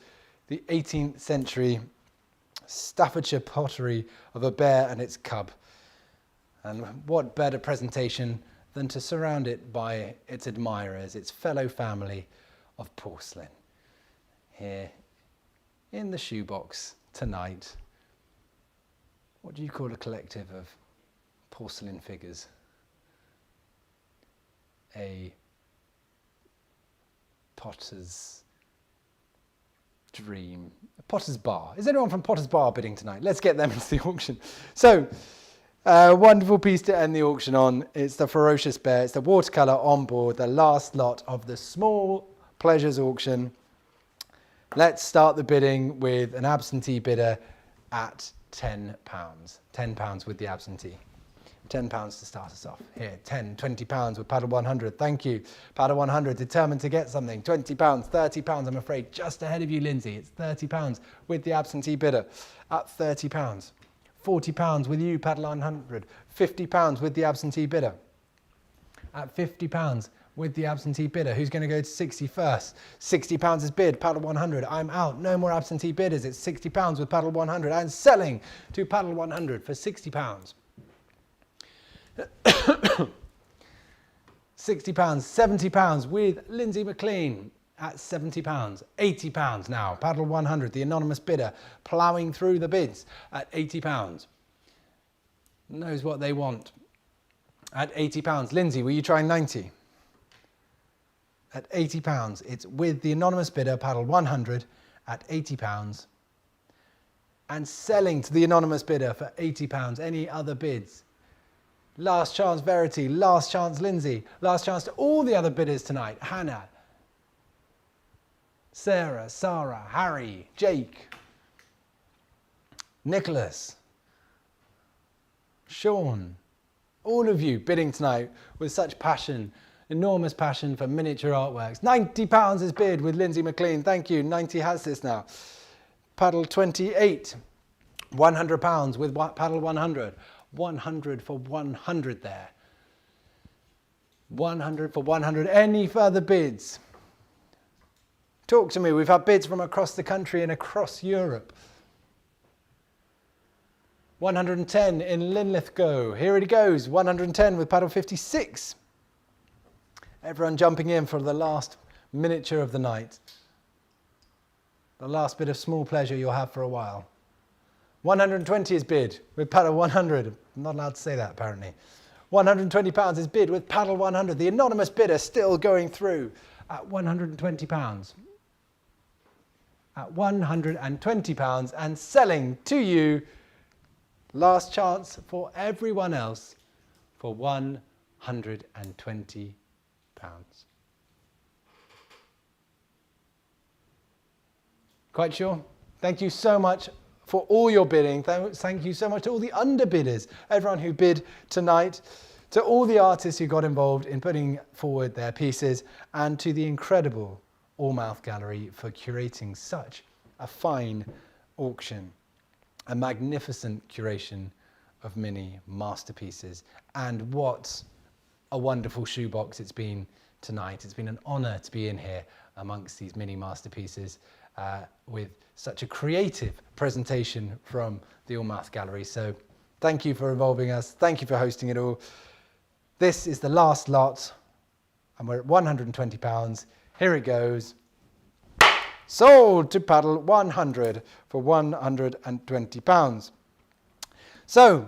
the 18th century Staffordshire pottery of a bear and its cub. And what better presentation than to surround it by its admirers, its fellow family of porcelain. Here in the shoebox tonight, what do you call a collective of porcelain figures? A potter's dream, a potter's bar. Is anyone from Potter's Bar bidding tonight? Let's get them into the auction. So, wonderful piece to end the auction on. It's the Ferocious Bear. It's the watercolour on board, the last lot of the Small Pleasures auction. Let's start the bidding with an absentee bidder at £10. £10 with the absentee. £10 to start us off. Here, 10, £20 with Paddle 100. Thank you. Paddle 100, determined to get something. £20, £30, I'm afraid, just ahead of you, Lindsay. It's £30 with the absentee bidder at £30. £40 with you, Paddle 100. £50 with the absentee bidder at £50 with the absentee bidder. Who's going to go to 60 first? £60 is bid, Paddle 100. I'm out. No more absentee bidders. It's £60 with Paddle 100 and selling to Paddle 100 for £60. £60, £70 with Lindsay McLean at £70, £80 now. Paddle 100, the anonymous bidder, ploughing through the bids at £80. Knows what they want. at £80. Lindsay, were you trying 90? At £80, it's with the anonymous bidder, paddle 100 at £80 and selling to the anonymous bidder for £80. Any other bids? Last chance Verity, last chance Lindsay, last chance to all the other bidders tonight. Hannah, Sarah, Sarah, Harry, Jake, Nicholas, Sean, all of you bidding tonight with such passion, enormous passion for miniature artworks. £90 is bid with Lindsay McLean. Thank you. 90 has this now. Paddle 28, £100 with paddle 100. 100 for 100 there. 100 for 100. Any further bids? Talk to me. We've had bids from across the country and across Europe. 110 in Linlithgow. Here it goes. 110 with paddle 56. Everyone jumping in for the last miniature of the night. The last bit of small pleasure you'll have for a while. 120 is bid with paddle 100. I'm not allowed to say that apparently. £120 is bid with paddle 100. The anonymous bidder still going through at £120. At £120 and selling to you. Last chance for everyone else for £120. Quite sure? Thank you so much for all your bidding. Thank you so much to all the underbidders, everyone who bid tonight, to all the artists who got involved in putting forward their pieces, and to the incredible Allmouth Gallery for curating such a fine auction, a magnificent curation of mini masterpieces. And what a wonderful shoebox it's been tonight. It's been an honour to be in here amongst these mini masterpieces with such a creative presentation from the Allmouth Gallery. So thank you for involving us. Thank you for hosting it all. This is the last lot and we're at £120. Here it goes. Sold to paddle 100 for £120. So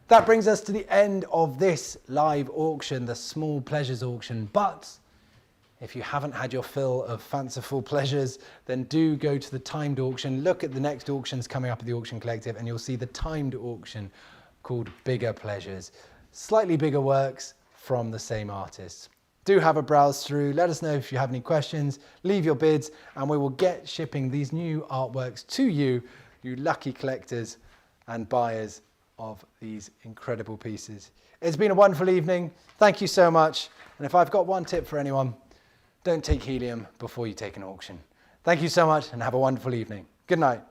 that brings us to the end of this live auction, the Small Pleasures auction. But if you haven't had your fill of fanciful pleasures, then do go to the timed auction. Look at the next auctions coming up at the Auction Collective and you'll see the timed auction called Bigger Pleasures. Slightly bigger works from the same artists. Do have a browse through. Let us know if you have any questions. Leave your bids and we will get shipping these new artworks to you, you lucky collectors and buyers of these incredible pieces. It's been a wonderful evening. Thank you so much. And if I've got one tip for anyone, don't take helium before you take an auction. Thank you so much and have a wonderful evening. Good night.